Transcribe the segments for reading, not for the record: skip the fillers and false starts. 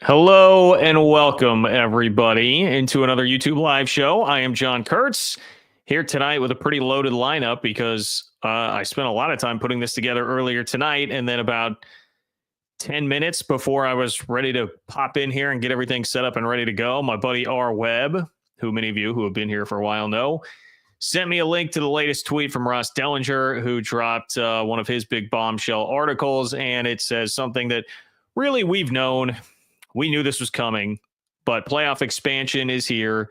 Hello and welcome, everybody, into another YouTube live show. I am John Kurtz, here tonight with a pretty loaded lineup because I spent a lot of time putting this together earlier tonight, and then about 10 minutes before I was ready to pop in here and get everything set up and ready to go, my buddy R. Webb, who many of you who have been here for a while know, sent me a link to the latest tweet from Ross Dellenger, who dropped one of his big bombshell articles, and it says something that really we've known. We knew this was coming, but playoff expansion is here.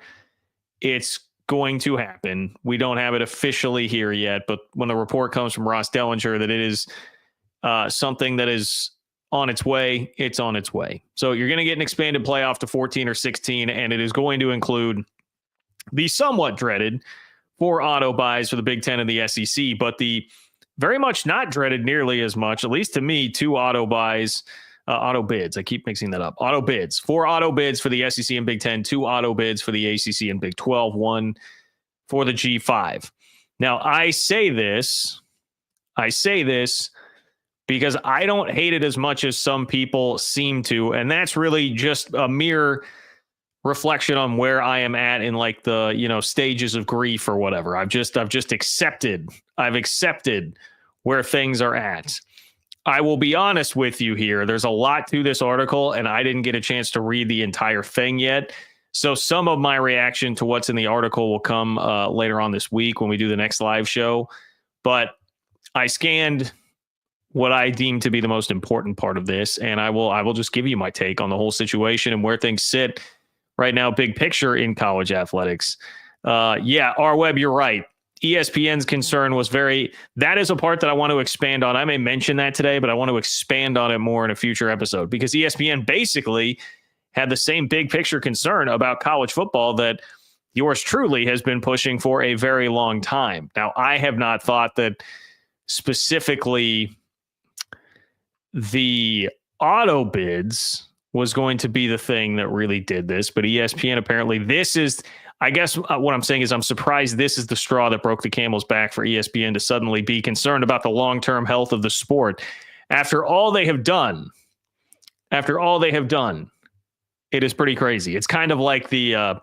It's going to happen. We don't have it officially here yet, but when the report comes from Ross Dellenger that it is something that is on its way, it's on its way. So you're going to get an expanded playoff to 14 or 16, and it is going to include the somewhat dreaded 4 auto buys for the Big Ten and the SEC, but the very much not dreaded nearly as much, at least to me, 2 auto buys. Auto bids. I keep mixing that up. Auto bids. 4 auto bids for the SEC and Big Ten, 2 auto bids for the ACC and Big 12, 1 for the G5. Now, I say this because I don't hate it as much as some people seem to, and that's really just a mere reflection on where I am at in like the, stages of grief or whatever. I've just accepted. I've accepted where things are at. I will be honest with you here. There's a lot to this article, and I didn't get a chance to read the entire thing yet. So some of my reaction to what's in the article will come later on this week when we do the next live show. But I scanned what I deem to be the most important part of this, and I will just give you my take on the whole situation and where things sit right now, big picture in college athletics. R. Webb, you're right. ESPN's concern was that is a part that I want to expand on. I may mention that today, but I want to expand on it more in a future episode because ESPN basically had the same big picture concern about college football that yours truly has been pushing for a very long time. Now, I have not thought that specifically the auto bids was going to be the thing that really did this, but ESPN apparently I guess what I'm saying is I'm surprised this is the straw that broke the camel's back for ESPN to suddenly be concerned about the long-term health of the sport. After all they have done, it is pretty crazy. It's kind of like the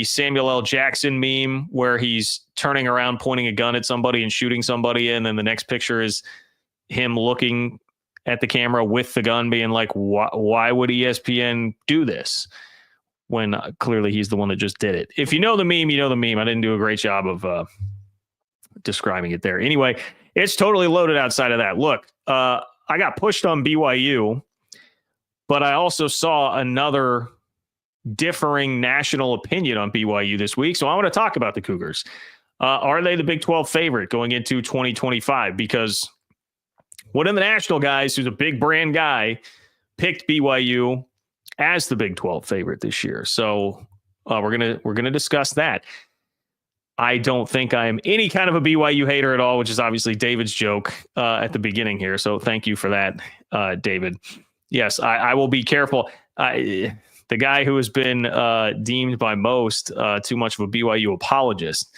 Samuel L. Jackson meme where he's turning around, pointing a gun at somebody and shooting somebody, and then the next picture is him looking at the camera with the gun being like, why would ESPN do this? When clearly he's the one that just did it. If you know the meme, you know the meme. I didn't do a great job of describing it there. Anyway, it's totally loaded outside of that. Look, I got pushed on BYU, but I also saw another differing national opinion on BYU this week. So I want to talk about the Cougars. Are they the Big 12 favorite going into 2025? Because one of the national guys who's a big brand guy picked BYU as the Big 12 favorite this year. So we're gonna discuss that. I don't think I am any kind of a BYU hater at all, which is obviously David's joke at the beginning here. So thank you for that, David. Yes, I will be careful. The guy who has been deemed by most too much of a BYU apologist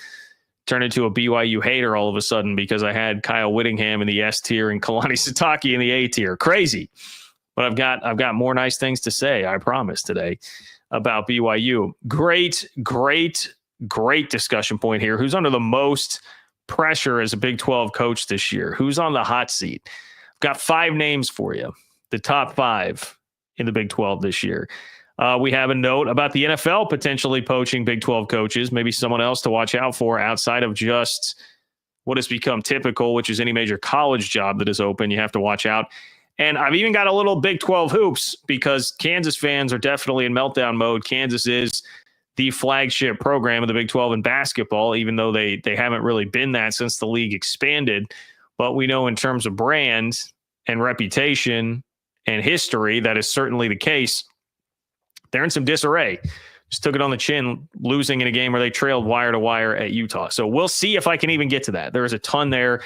turned into a BYU hater all of a sudden because I had Kyle Whittingham in the S tier and Kalani Sitake in the A tier. Crazy. But I've got more nice things to say, I promise, today about BYU. Great discussion point here. Who's under the most pressure as a Big 12 coach this year? Who's on the hot seat? I've got 5 names for you, the top 5 in the Big 12 this year. We have a note about the NFL potentially poaching Big 12 coaches, maybe someone else to watch out for outside of just what has become typical, which is any major college job that is open. You have to watch out. And I've even got a little Big 12 hoops because Kansas fans are definitely in meltdown mode. Kansas is the flagship program of the Big 12 in basketball, even though they haven't really been that since the league expanded. But we know in terms of brand and reputation and history, that is certainly the case. They're in some disarray. Just took it on the chin, losing in a game where they trailed wire to wire at Utah. So we'll see if I can even get to that. There is a ton there,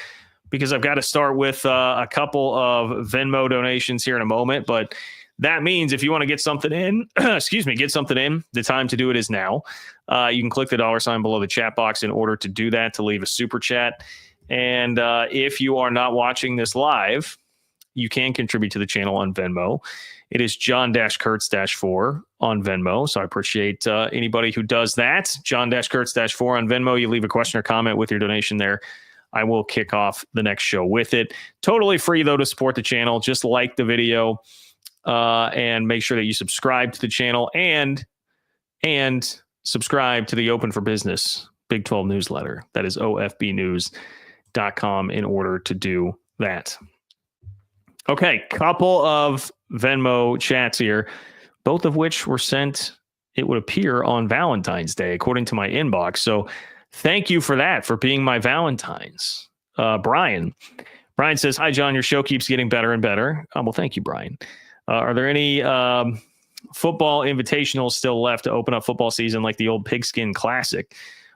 because I've got to start with a couple of Venmo donations here in a moment. But that means if you want to get something in, the time to do it is now. You can click the $ below the chat box in order to do that, to leave a super chat. And if you are not watching this live, you can contribute to the channel on Venmo. It is John-Kurtz-4 on Venmo. So I appreciate anybody who does that. John-Kurtz-4 on Venmo. You leave a question or comment with your donation there. I will kick off the next show with it. Totally free, though, to support the channel. Just like the video and make sure that you subscribe to the channel and subscribe to the Open for Business Big 12 newsletter. That is ofbnews.com in order to do that. Okay, couple of Venmo chats here, both of which were sent, it would appear, on Valentine's Day, according to my inbox. So thank you for that, for being my Valentines. Brian says, hi, John, your show keeps getting better and better. Well, thank you, Brian. Are there any football invitationals still left to open up football season like the old Pigskin Classic?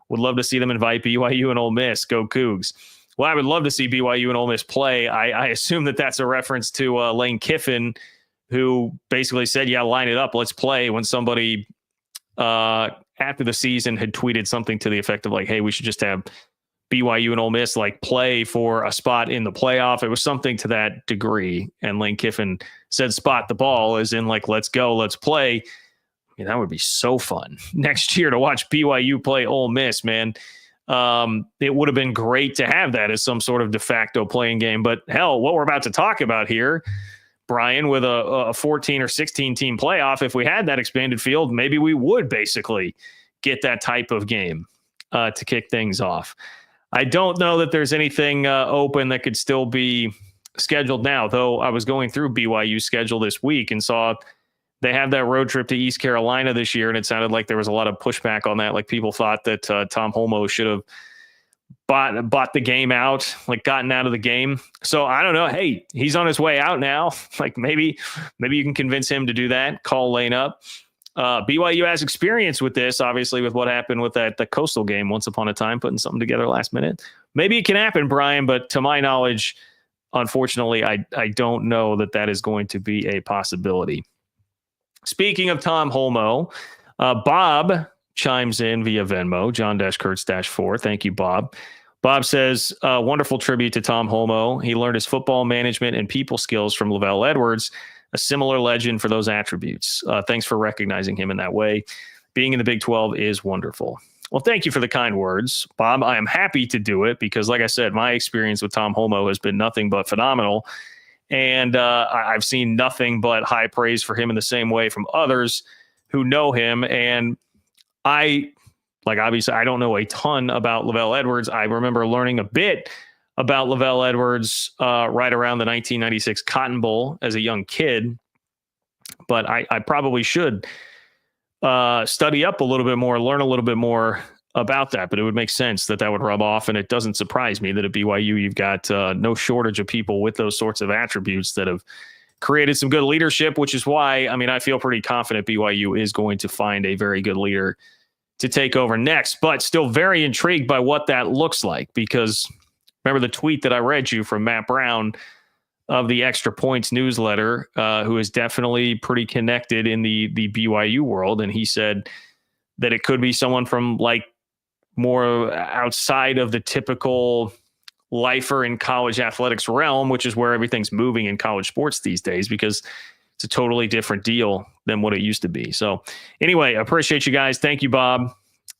Would love to see them invite BYU and Ole Miss. Go Cougs. Well, I would love to see BYU and Ole Miss play. I assume that that's a reference to Lane Kiffin, who basically said, yeah, line it up, let's play, when somebody after the season had tweeted something to the effect of like, hey, we should just have BYU and Ole Miss like play for a spot in the playoff. It was something to that degree. And Lane Kiffin said spot the ball, as in like, let's go, let's play. I mean, that would be so fun next year to watch BYU play Ole Miss, man. It would have been great to have that as some sort of de facto playing game. But hell, what we're about to talk about here, Brian, with a 14 or 16 team playoff, if we had that expanded field, maybe we would basically get that type of game to kick things off. I don't know that there's anything open that could still be scheduled now, though I was going through BYU's schedule this week and saw they have that road trip to East Carolina this year, and it sounded like there was a lot of pushback on that. Like people thought that Tom Holmoe should have bought the game out, like gotten out of the game. So I don't know. Hey, he's on his way out now. Like maybe you can convince him to do that. Call Lane up. BYU has experience with this, obviously, with what happened with the Coastal game once upon a time, putting something together last minute. Maybe it can happen, Brian, but to my knowledge, unfortunately, I don't know that is going to be a possibility. Speaking of Tom Holmoe, Bob chimes in via Venmo, John-Kurtz-4. Thank you, Bob. Bob says, wonderful tribute to Tom Holmoe. He learned his football management and people skills from Lavelle Edwards, a similar legend for those attributes. Thanks for recognizing him in that way. Being in the Big 12 is wonderful. Well, thank you for the kind words, Bob. I am happy to do it because, like I said, my experience with Tom Holmoe has been nothing but phenomenal. And I've seen nothing but high praise for him in the same way from others who know him. And obviously, I don't know a ton about Lavelle Edwards. I remember learning a bit about Lavelle Edwards right around the 1996 Cotton Bowl as a young kid. But I probably should study up a little bit more, learn a little bit more about that. But it would make sense that would rub off. And it doesn't surprise me that at BYU, you've got no shortage of people with those sorts of attributes that have created some good leadership, which is why, I feel pretty confident BYU is going to find a very good leader to take over next, but still very intrigued by what that looks like, because remember the tweet that I read you from Matt Brown of the Extra Points newsletter, who is definitely pretty connected in the BYU world. And he said that it could be someone from like more outside of the typical lifer in college athletics realm, which is where everything's moving in college sports these days, because it's a totally different deal than what it used to be. So anyway, appreciate you guys. Thank you, Bob.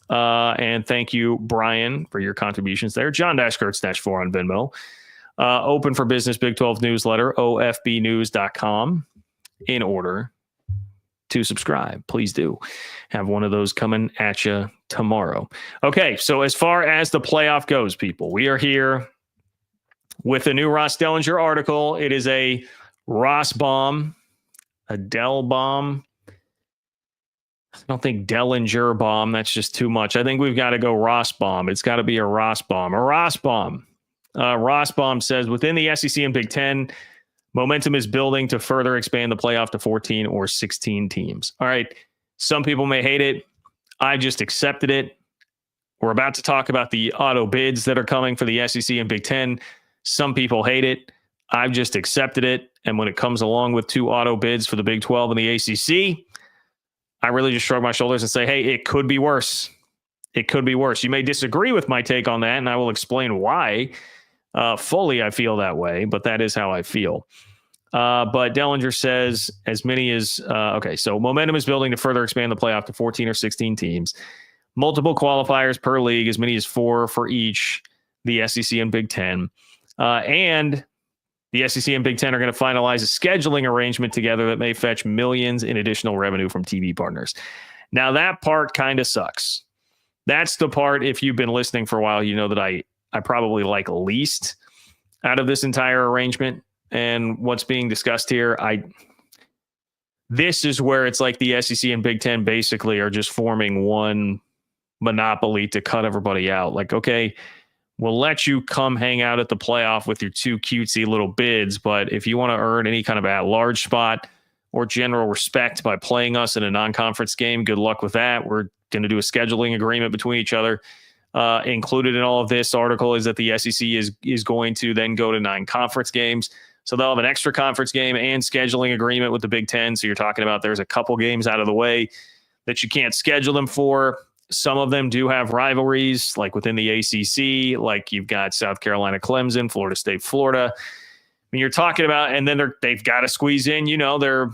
And thank you, Brian, for your contributions there. John-Kurtz-4 on Venmo. Open for Business Big 12 newsletter, ofbnews.com, in order to subscribe. Please do have one of those coming at you tomorrow. Okay, so as far as the playoff goes, people, we are here with a new Ross Dellenger article. It is a Ross bomb, a Dell bomb. I don't think Dellenger bomb. That's just too much. I think we've got to go Ross bomb. It's got to be a Ross bomb. A Ross bomb. Ross bomb says, within the SEC and Big Ten, momentum is building to further expand the playoff to 14 or 16 teams. All right. Some people may hate it. I just accepted it. We're about to talk about the auto bids that are coming for the SEC and Big Ten. Some people hate it. I've just accepted it. And when it comes along with 2 auto bids for the Big 12 and the ACC, I really just shrug my shoulders and say, hey, it could be worse. It could be worse. You may disagree with my take on that, and I will explain why fully I feel that way, but that is how I feel. But Dellenger says as many as, so momentum is building to further expand the playoff to 14 or 16 teams. Multiple qualifiers per league, as many as 4 for each, the SEC and Big Ten. And the SEC and Big Ten are going to finalize a scheduling arrangement together that may fetch millions in additional revenue from TV partners. Now, that part kind of sucks. That's the part, if you've been listening for a while, you know that I probably like least out of this entire arrangement and what's being discussed here. This is where it's like the SEC and Big Ten basically are just forming one monopoly to cut everybody out. Like, okay, we'll let you come hang out at the playoff with your 2 cutesy little bids, but if you want to earn any kind of at-large spot or general respect by playing us in a non-conference game, good luck with that. We're going to do a scheduling agreement between each other. Included in all of this article is that the SEC is going to then go to 9 conference games. So they'll have an extra conference game and scheduling agreement with the Big Ten. So you're talking about there's a couple games out of the way that you can't schedule them for. Some of them do have rivalries, like within the ACC, like you've got South Carolina, Clemson, Florida State, Florida. I mean, you're talking about, and then they've got to squeeze in, their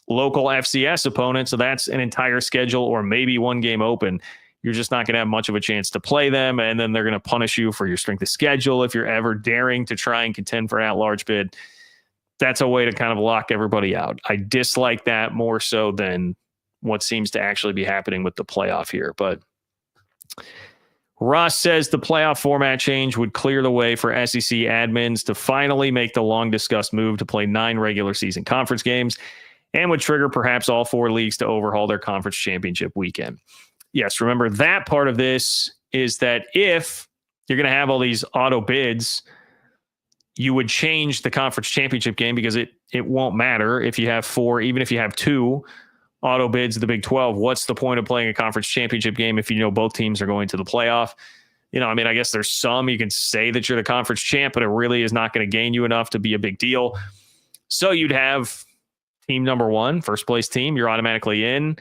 local FCS opponent. So that's an entire schedule or maybe one game open. You're just not going to have much of a chance to play them. And then they're going to punish you for your strength of schedule if you're ever daring to try and contend for an at-large bid. That's a way to kind of lock everybody out. I dislike that more so than what seems to actually be happening with the playoff here. But Ross says the playoff format change would clear the way for SEC admins to finally make the long-discussed move to play 9 regular season conference games and would trigger perhaps all 4 leagues to overhaul their conference championship weekend. Yes, remember that part of this is that if you're going to have all these auto bids, you would change the conference championship game because it won't matter if you have 4, even if you have 2 auto bids of the Big 12. What's the point of playing a conference championship game if you know both teams are going to the playoff? I guess there's some you can say that you're the conference champ, but it really is not going to gain you enough to be a big deal. So you'd have team number 1, first place team, you're automatically in,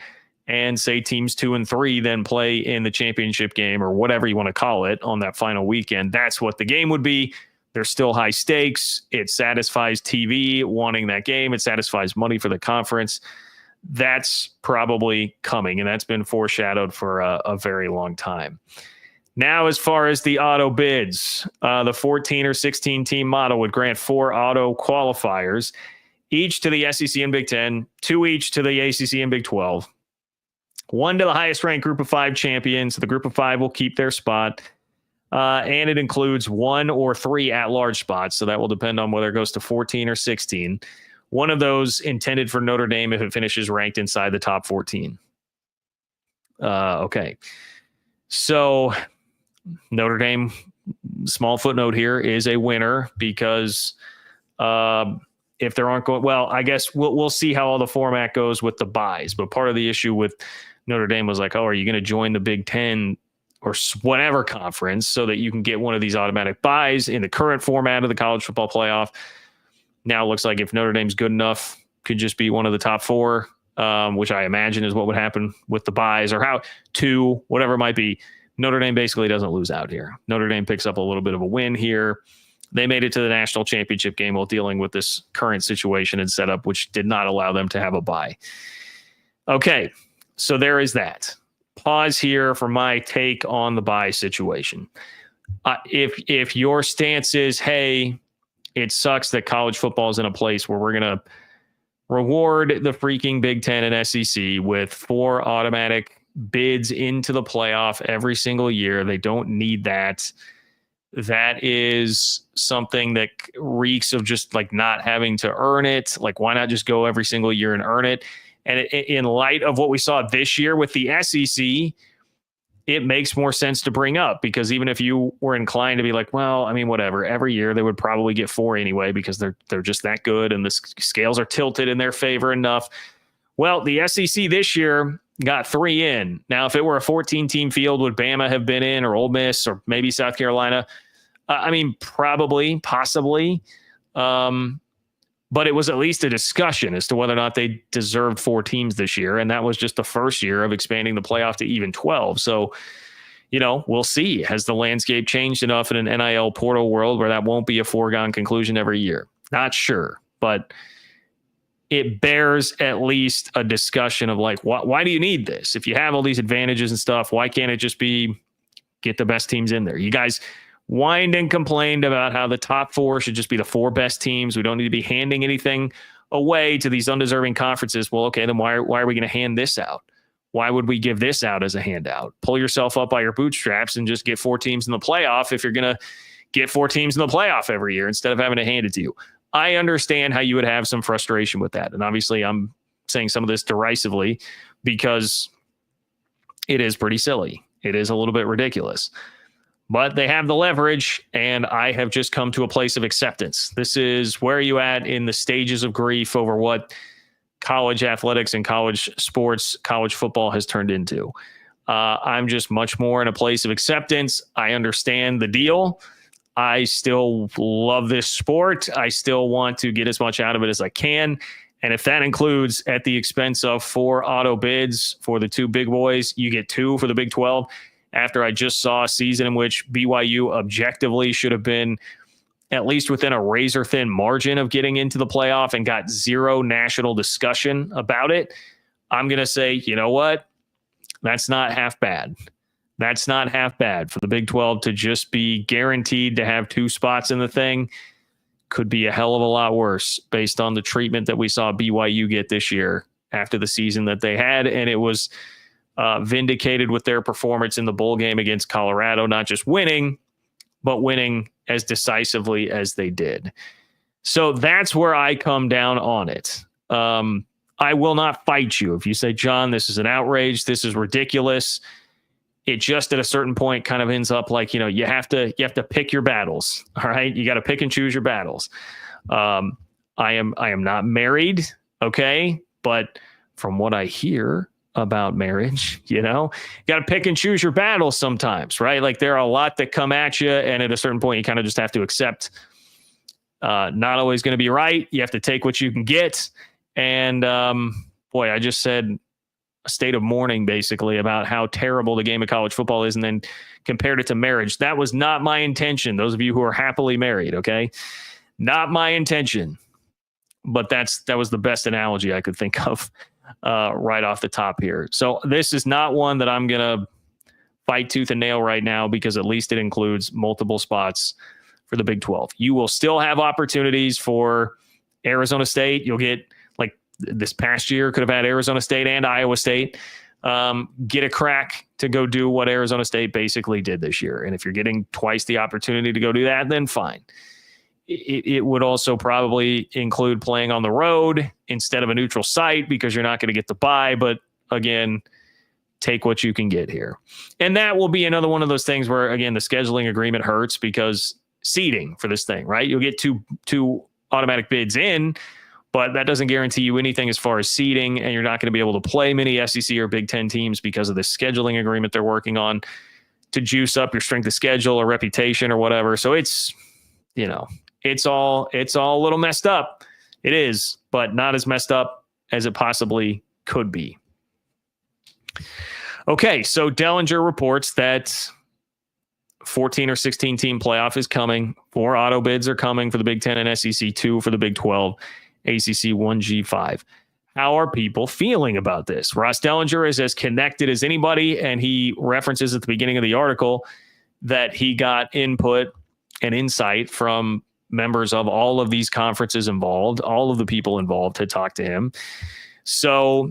and say teams 2 and 3 then play in the championship game or whatever you want to call it on that final weekend. That's what the game would be. There's still high stakes. It satisfies TV wanting that game. It satisfies money for the conference. That's probably coming, and that's been foreshadowed for a very long time. Now, as far as the auto bids, the 14 or 16 team model would grant 4 auto qualifiers, each to the SEC and Big Ten, 2 each to the ACC and Big 12, 1 to the highest ranked group of 5 champions. The group of 5 will keep their spot, and it includes 1 or 3 at-large spots, so that will depend on whether it goes to 14 or 16. One of those intended for Notre Dame if it finishes ranked inside the top 14. Okay. So Notre Dame, small footnote here, is a winner because if there aren't going, well, I guess we'll see how all the format goes with the buys. But part of the issue with Notre Dame was like, oh, are you going to join the Big Ten or whatever conference so that you can get one of these automatic buys in the current format of the college football playoff? Now it looks like if Notre Dame's good enough, could just be one of the top 4, which I imagine is what would happen with the buys or how 2, whatever it might be. Notre Dame basically doesn't lose out here. Notre Dame picks up a little bit of a win here. They made it to the national championship game while dealing with this current situation and setup, which did not allow them to have a bye. Okay, so there is that. Pause here for my take on the bye situation. If your stance is, hey, it sucks that college football is in a place where we're going to reward the freaking Big Ten and SEC with 4 automatic bids into the playoff every single year. They don't need that. That is something that reeks of just like not having to earn it. Like, why not just go every single year and earn it? And in light of what we saw this year with the SEC, it makes more sense to bring up because even if you were inclined to be like, well, I mean, whatever, every year they would probably get 4 anyway because they're just that good and the scales are tilted in their favor enough. Well, the SEC this year got 3 in. Now, if it were a 14-team field, would Bama have been in or Ole Miss or maybe South Carolina? I mean, probably, possibly. But it was at least a discussion as to whether or not they deserved 4 teams this year. And that was just the first year of expanding the playoff to even 12. So, we'll see. Has the landscape changed enough in an NIL portal world where that won't be a foregone conclusion every year? Not sure. But it bears at least a discussion of like, why do you need this? If you have all these advantages and stuff, why can't it just be get the best teams in there? You guys whined and complained about how the top four should just be the four best teams. We don't need to be handing anything away to these undeserving conferences. Well, okay, then why are we going to hand this out? Why would we give this out as a handout? Pull yourself up by your bootstraps and just get four teams in the playoff if you're going to get four teams in the playoff every year instead of having to hand it to you. I understand how you would have some frustration with that. And obviously I'm saying some of this derisively because it is pretty silly. It is a little bit ridiculous. But they have the leverage, and I have just come to a place of acceptance. This is where you at in the stages of grief over what college athletics and college sports, college football has turned into. I'm just much more in a place of acceptance. I understand the deal. I still love this sport. I still want to get as much out of it as I can. And if that includes at the expense of 4 auto bids for the 2 big boys, you get 2 for the Big 12. After I just saw a season in which BYU objectively should have been at least within a razor-thin margin of getting into the playoff and got 0 national discussion about it, I'm going to say, you know what? That's not half bad. That's not half bad for the Big 12 to just be guaranteed to have 2 spots in the thing. Could be a hell of a lot worse based on the treatment that we saw BYU get this year after the season that they had. And it was vindicated with their performance in the bowl game against Colorado, not just winning, but winning as decisively as they did. So that's where I come down on it. I will not fight you. If you say, John, this is an outrage, this is ridiculous, it just at a certain point kind of ends up like, you have to pick your battles. All right. You got to pick and choose your battles. I am not married. Okay. But from what I hear about marriage, you got to pick and choose your battles sometimes, right? Like there are a lot that come at you, and at a certain point you kind of just have to accept not always going to be right. You have to take what you can get. And boy, I just said a state of mourning basically about how terrible the game of college football is, and then compared it to marriage. That was not my intention. Those of you who are happily married, okay? Not my intention. But that was the best analogy I could think of right off the top here. So this is not one that I'm going to fight tooth and nail right now, because at least it includes multiple spots for the Big 12. You will still have opportunities for Arizona State. You'll get, like this past year, could have had Arizona State and Iowa State get a crack to go do what Arizona State basically did this year. And if you're getting twice the opportunity to go do that, then fine. It would also probably include playing on the road instead of a neutral site, because you're not going to get the bye. But again, take what you can get here. And that will be another one of those things where, again, the scheduling agreement hurts because seeding for this thing, right? You'll get two automatic bids in, but that doesn't guarantee you anything as far as seeding. And you're not going to be able to play many SEC or Big Ten teams because of the scheduling agreement they're working on to juice up your strength of schedule or reputation or whatever. So it's, it's all a little messed up. It is, but not as messed up as it possibly could be. Okay, so Dellenger reports that 14 or 16 team playoff is coming. 4 auto bids are coming for the Big Ten and SEC, 2 for the Big 12, ACC 1G 5. How are people feeling about this? Ross Dellenger is as connected as anybody, and he references at the beginning of the article that he got input and insight from members of all of these conferences involved. All of the people involved had talked to him. So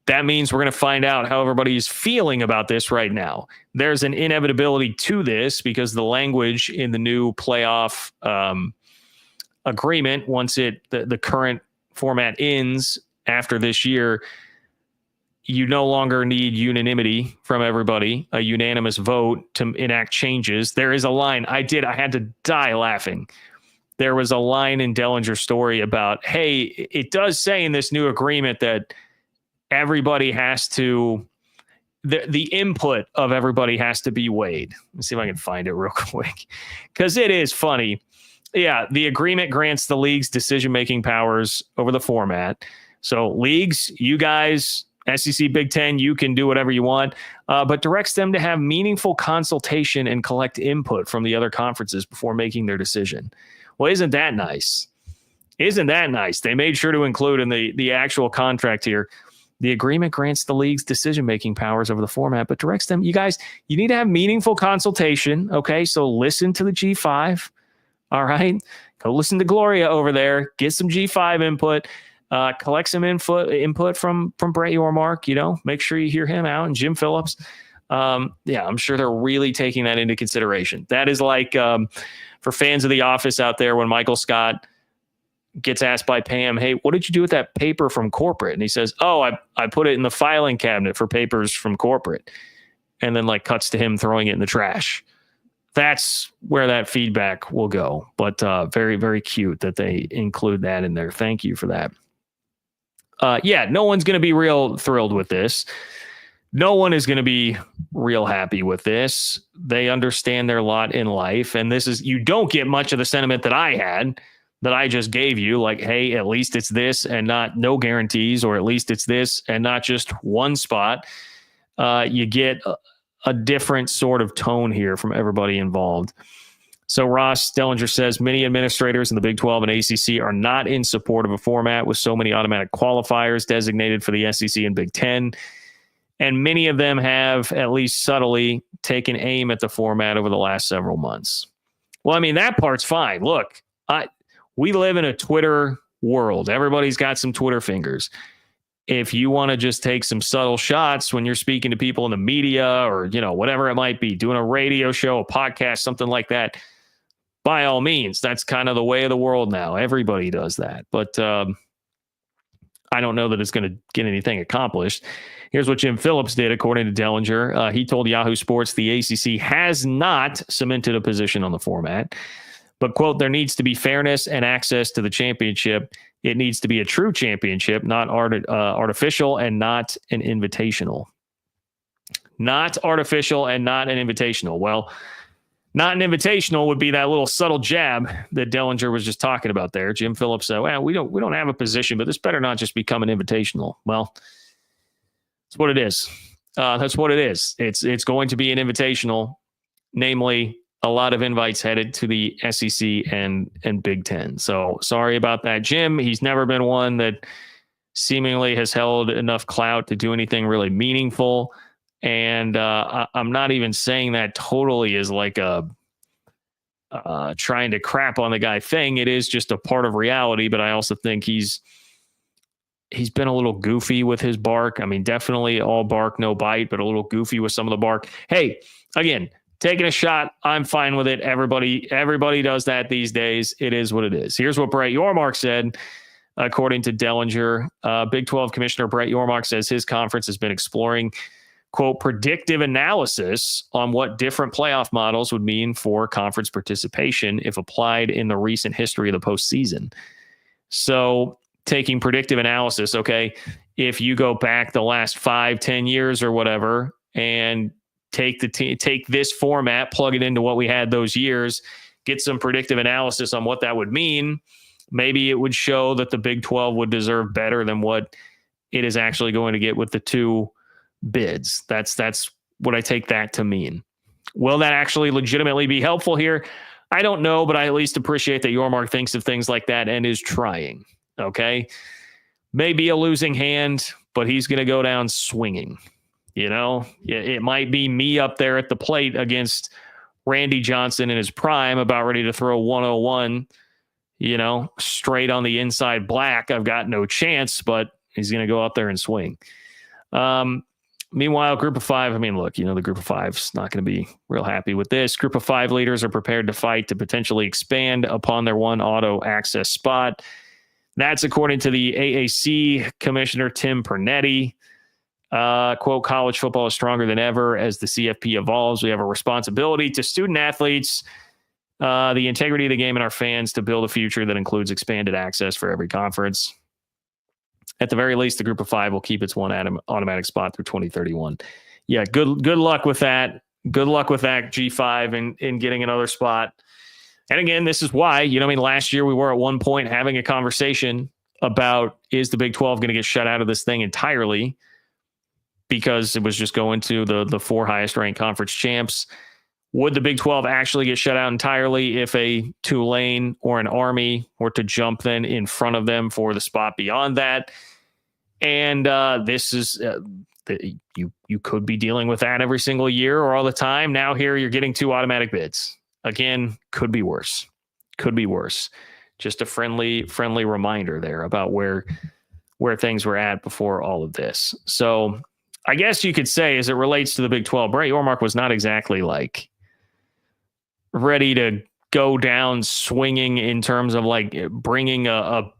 that means we're going to find out how everybody is feeling about this right now. There's an inevitability to this because the language in the new playoff agreement, once the current format ends after this year, you no longer need unanimity from everybody, a unanimous vote to enact changes. There is a line. I had to die laughing. There was a line in Dellenger's story about, hey, it does say in this new agreement that everybody has to, the input of everybody has to be weighed. Let's see if I can find it real quick, because it is funny. Yeah, the agreement grants the league's decision-making powers over the format. So leagues, you guys, SEC, Big Ten, you can do whatever you want, but directs them to have meaningful consultation and collect input from the other conferences before making their decision. Well, isn't that nice? Isn't that nice? They made sure to include in the actual contract here, the agreement grants the league's decision-making powers over the format, but directs them, you guys, you need to have meaningful consultation, okay? So listen to the G5, all right? Go listen to Gloria over there, get some G5 input, collect some input from Brett Yormark, make sure you hear him out, and Jim Phillips. I'm sure they're really taking that into consideration. That is like for fans of The Office out there when Michael Scott gets asked by Pam, hey, what did you do with that paper from corporate? And he says, oh, I put it in the filing cabinet for papers from corporate. And then cuts to him throwing it in the trash. That's where that feedback will go. But very, very cute that they include that in there. Thank you for that. No one's going to be real thrilled with this. No one is going to be real happy with this. They understand their lot in life. And you don't get much of the sentiment that I had, that I just gave you, like, hey, at least it's this and not no guarantees, or at least it's this and not just one spot. You get a different sort of tone here from everybody involved. So Ross Dellenger says many administrators in the Big 12 and ACC are not in support of a format with so many automatic qualifiers designated for the SEC and Big 10. And many of them have, at least subtly, taken aim at the format over the last several months. Well, I mean, that part's fine. Look, we live in a Twitter world. Everybody's got some Twitter fingers. If you want to just take some subtle shots when you're speaking to people in the media or, whatever it might be, doing a radio show, a podcast, something like that, by all means, that's kind of the way of the world now. Everybody does that. But I don't know that it's going to get anything accomplished. Here's what Jim Phillips did, according to Dellenger. He told Yahoo Sports the ACC has not cemented a position on the format. But, quote, there needs to be fairness and access to the championship. It needs to be a true championship, not artificial and not an invitational. Not artificial and not an invitational. Well, not an invitational would be that little subtle jab that Dellenger was just talking about there. Jim Phillips said, well, we don't have a position, but this better not just become an invitational. Well, that's what it is. That's what it is. It's going to be an invitational, namely a lot of invites headed to the SEC and Big Ten. So sorry about that, Jim. He's never been one that seemingly has held enough clout to do anything really meaningful. And I'm not even saying that totally as like a trying to crap on the guy thing. It is just a part of reality. But I also think he's been a little goofy with his bark. I mean, definitely all bark, no bite, but a little goofy with some of the bark. Hey, again, taking a shot, I'm fine with it. Everybody does that these days. It is what it is. Here's what Brett Yormark said, according to Dellenger. Big 12 Commissioner Brett Yormark says his conference has been exploring, quote, predictive analysis on what different playoff models would mean for conference participation if applied in the recent history of the postseason. So taking predictive analysis, okay, if you go back the last 5-10 years or whatever and take this format, plug it into what we had those years, get some predictive analysis on what that would mean. Maybe it would show that the Big 12 would deserve better than what it is actually going to get with the two bids. That's what I take that to mean. Will that actually legitimately be helpful here? I don't know, but I at least appreciate that Yormark thinks of things like that and is trying. Okay. Maybe a losing hand, but he's going to go down swinging. It might be me up there at the plate against Randy Johnson in his prime, about ready to throw 101, straight on the inside black. I've got no chance, but he's going to go out there and swing. Meanwhile, Group of Five, look, the Group of Five's not going to be real happy with this. Group of Five leaders are prepared to fight to potentially expand upon their one auto access spot. That's according to the AAC Commissioner Tim Pernetti. Quote, college football is stronger than ever as the CFP evolves. We have a responsibility to student athletes, the integrity of the game, and our fans to build a future that includes expanded access for every conference. At the very least, the Group of Five will keep its one automatic spot through 2031. Yeah, good luck with that. Good luck with that, G5, in getting another spot. And again, this is why, last year we were at one point having a conversation about, is the Big 12 going to get shut out of this thing entirely? Because it was just going to the four highest ranked conference champs. Would the Big 12 actually get shut out entirely if a Tulane or an Army were to jump then in front of them for the spot beyond that? And this is you could be dealing with that every single year or all the time. Now here you're getting 2 automatic bids. Again, could be worse. Could be worse. Just a friendly reminder there about where things were at before all of this. So I guess you could say, as it relates to the Big 12, Brett Yormark was not exactly like ready to go down swinging in terms of like bringing a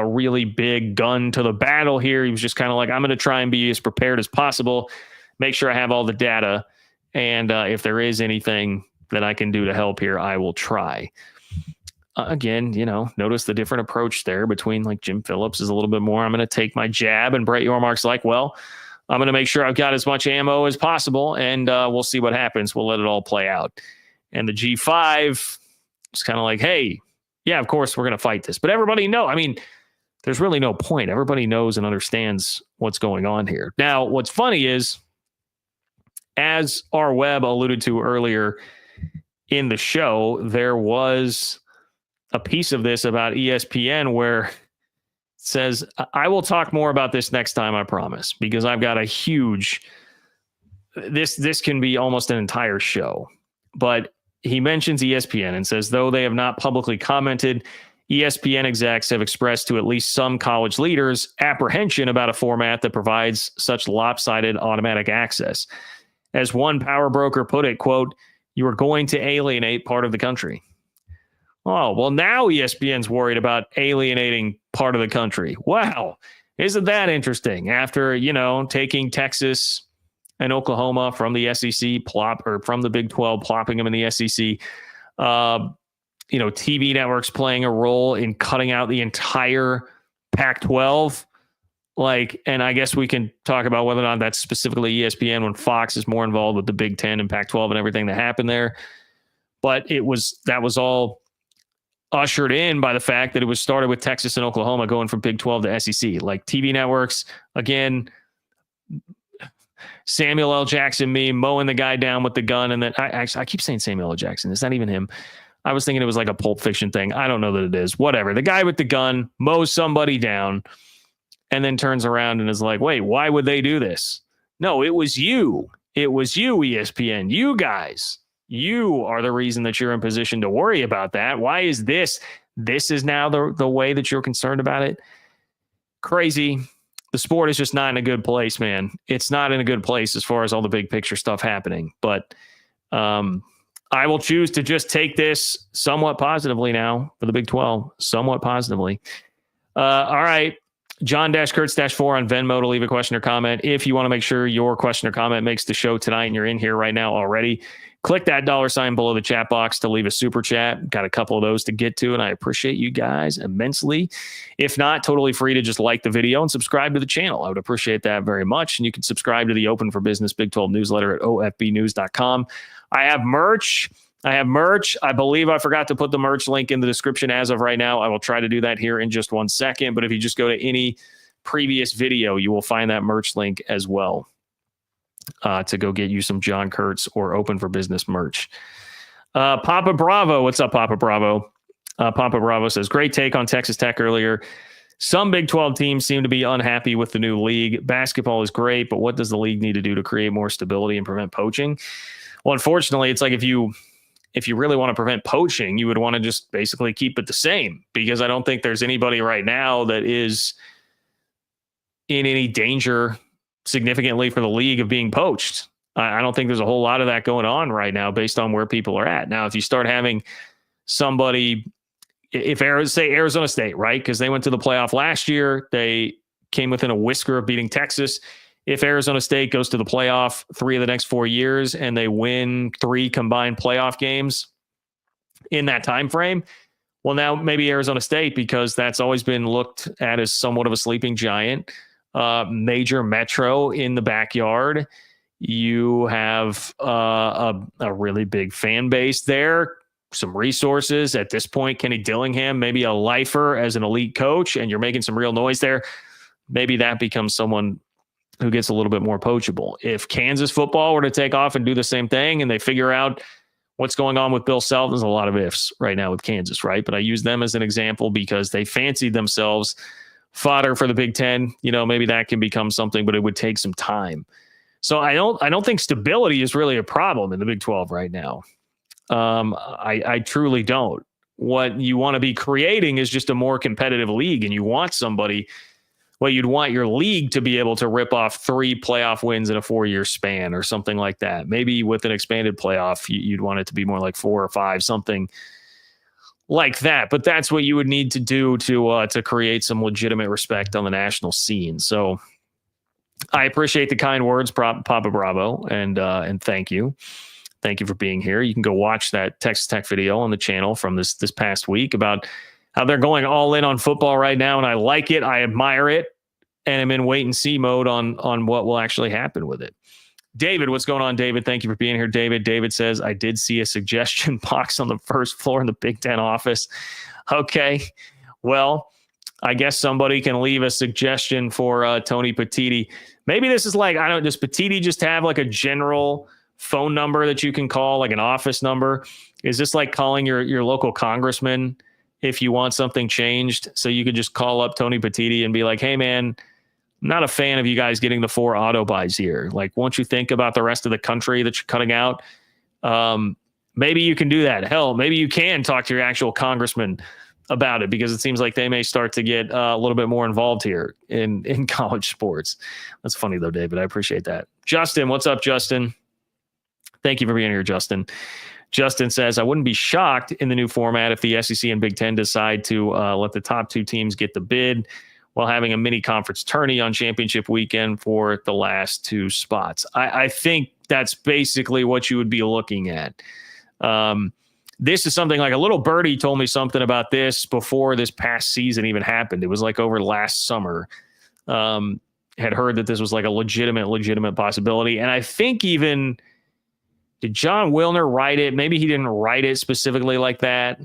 really big gun to the battle here. He was just kind of like, I'm going to try and be as prepared as possible, make sure I have all the data, and if there is anything that I can do to help here, I will try. Again, notice the different approach there between like Jim Phillips is a little bit more, I'm going to take my jab, and Brett Yormark's like, well, I'm going to make sure I've got as much ammo as possible, and we'll see what happens. We'll let it all play out. And the G5 is kind of like, hey, yeah, of course we're going to fight this. But everybody knows, there's really no point. Everybody knows and understands what's going on here. Now, what's funny is, as R. Webb alluded to earlier in the show, there was a piece of this about ESPN where it says, I will talk more about this next time, I promise, because I've got a huge, this can be almost an entire show. But he mentions ESPN and says, though they have not publicly commented, ESPN execs have expressed to at least some college leaders apprehension about a format that provides such lopsided automatic access. As one power broker put it, quote, you are going to alienate part of the country. Oh, well, now ESPN's worried about alienating part of the country. Wow. Isn't that interesting? After, taking Texas and Oklahoma from the SEC from the Big 12, plopping them in the SEC, TV networks playing a role in cutting out the entire Pac-12. And I guess we can talk about whether or not that's specifically ESPN when Fox is more involved with the Big 10 and Pac-12 and everything that happened there. But that was all ushered in by the fact that it was started with Texas and Oklahoma going from Big 12 to SEC. Like TV networks, again, Samuel L. Jackson meme, mowing the guy down with the gun. And then I keep saying Samuel L. Jackson. Is that even him? I was thinking it was like a Pulp Fiction thing. I don't know that it is. Whatever. The guy with the gun mows somebody down and then turns around and is like, wait, why would they do this? No, it was you. It was you, ESPN. You guys. You are the reason that you're in position to worry about that. Why is this? This is now the way that you're concerned about it. Crazy. The sport is just not in a good place, man. It's not in a good place as far as all the big picture stuff happening. But I will choose to just take this somewhat positively now for the Big 12. Somewhat positively. All right. John-Kurtz-4 on Venmo to leave a question or comment. If you want to make sure your question or comment makes the show tonight and you're in here right now already, click that $sign below the chat box to leave a super chat. Got a couple of those to get to, and I appreciate you guys immensely. If not, totally free to just like the video and subscribe to the channel. I would appreciate that very much. And you can subscribe to the Open for Business Big 12 newsletter at ofbnews.com. I have merch. I believe I forgot to put the merch link in the description as of right now. I will try to do that here in just 1 second. But if you just go to any previous video, you will find that merch link as well to go get you some John Kurtz or Open for Business merch. Papa Bravo. What's up, Papa Bravo? Papa Bravo says, great take on Texas Tech earlier. Some Big 12 teams seem to be unhappy with the new league. Basketball is great, but what does the league need to do to create more stability and prevent poaching? Well, unfortunately, it's like if you really want to prevent poaching, you would want to just basically keep it the same, because I don't think there's anybody right now that is in any danger significantly for the league of being poached. I don't think there's a whole lot of that going on right now based on where people are at. Now, if you start having somebody, if Arizona State, right? Because they went to the playoff last year, they came within a whisker of beating Texas. If Arizona State goes to the playoff 3 of the next 4 years and they win 3 combined playoff games in that time frame, well, now maybe Arizona State, because that's always been looked at as somewhat of a sleeping giant, major metro in the backyard. You have a really big fan base there, some resources. At this point, Kenny Dillingham, maybe a lifer as an elite coach, and you're making some real noise there. Maybe that becomes someone who gets a little bit more poachable. If Kansas football were to take off and do the same thing, and they figure out What's going on with Bill Self? There's a lot of ifs right now with Kansas, right? But I use them as an example because they fancied themselves fodder for the Big Ten. Maybe that can become something, but it would take some time. So I don't think stability is really a problem in the Big 12 right now. I truly don't. What you want to be creating is just a more competitive league, and you want somebody. Well, you'd want your league to be able to rip off 3 playoff wins in a 4-year span or something like that. Maybe with an expanded playoff, you'd want it to be more like 4 or 5, something like that. But that's what you would need to do to create some legitimate respect on the national scene. So I appreciate the kind words, Papa Bravo, and thank you. Thank you for being here. You can go watch that Texas Tech video on the channel from this past week about how they're going all in on football right now, and I like it. I admire it, and I'm in wait and see mode on what will actually happen with it. David, what's going on, David? Thank you for being here, David. David says, I did see a suggestion box on the first floor in the Big Ten office. Okay, well, I guess somebody can leave a suggestion for Tony Petitti. Maybe this is like, I don't know, does Petitti just have like a general phone number that you can call, like an office number? Is this like calling your local congressman if you want something changed? So you could just call up Tony Petitti and be like, hey, man, I'm not a fan of you guys getting the 4 auto buys here. Like, won't you think about the rest of the country that you're cutting out? Maybe you can do that. Hell, maybe you can talk to your actual congressman about it, because it seems like they may start to get a little bit more involved here in college sports. That's funny, though, David. I appreciate that. Justin, what's up, Justin? Thank you for being here, Justin. Justin says, I wouldn't be shocked in the new format if the SEC and Big Ten decide to let the top 2 teams get the bid while having a mini conference tourney on championship weekend for the last 2 spots. I think that's basically what you would be looking at. This is something like a little birdie told me something about this before this past season even happened. It was like over last summer. Had heard that this was like a legitimate possibility. And I think even... did John Wilner write it? Maybe he didn't write it specifically like that,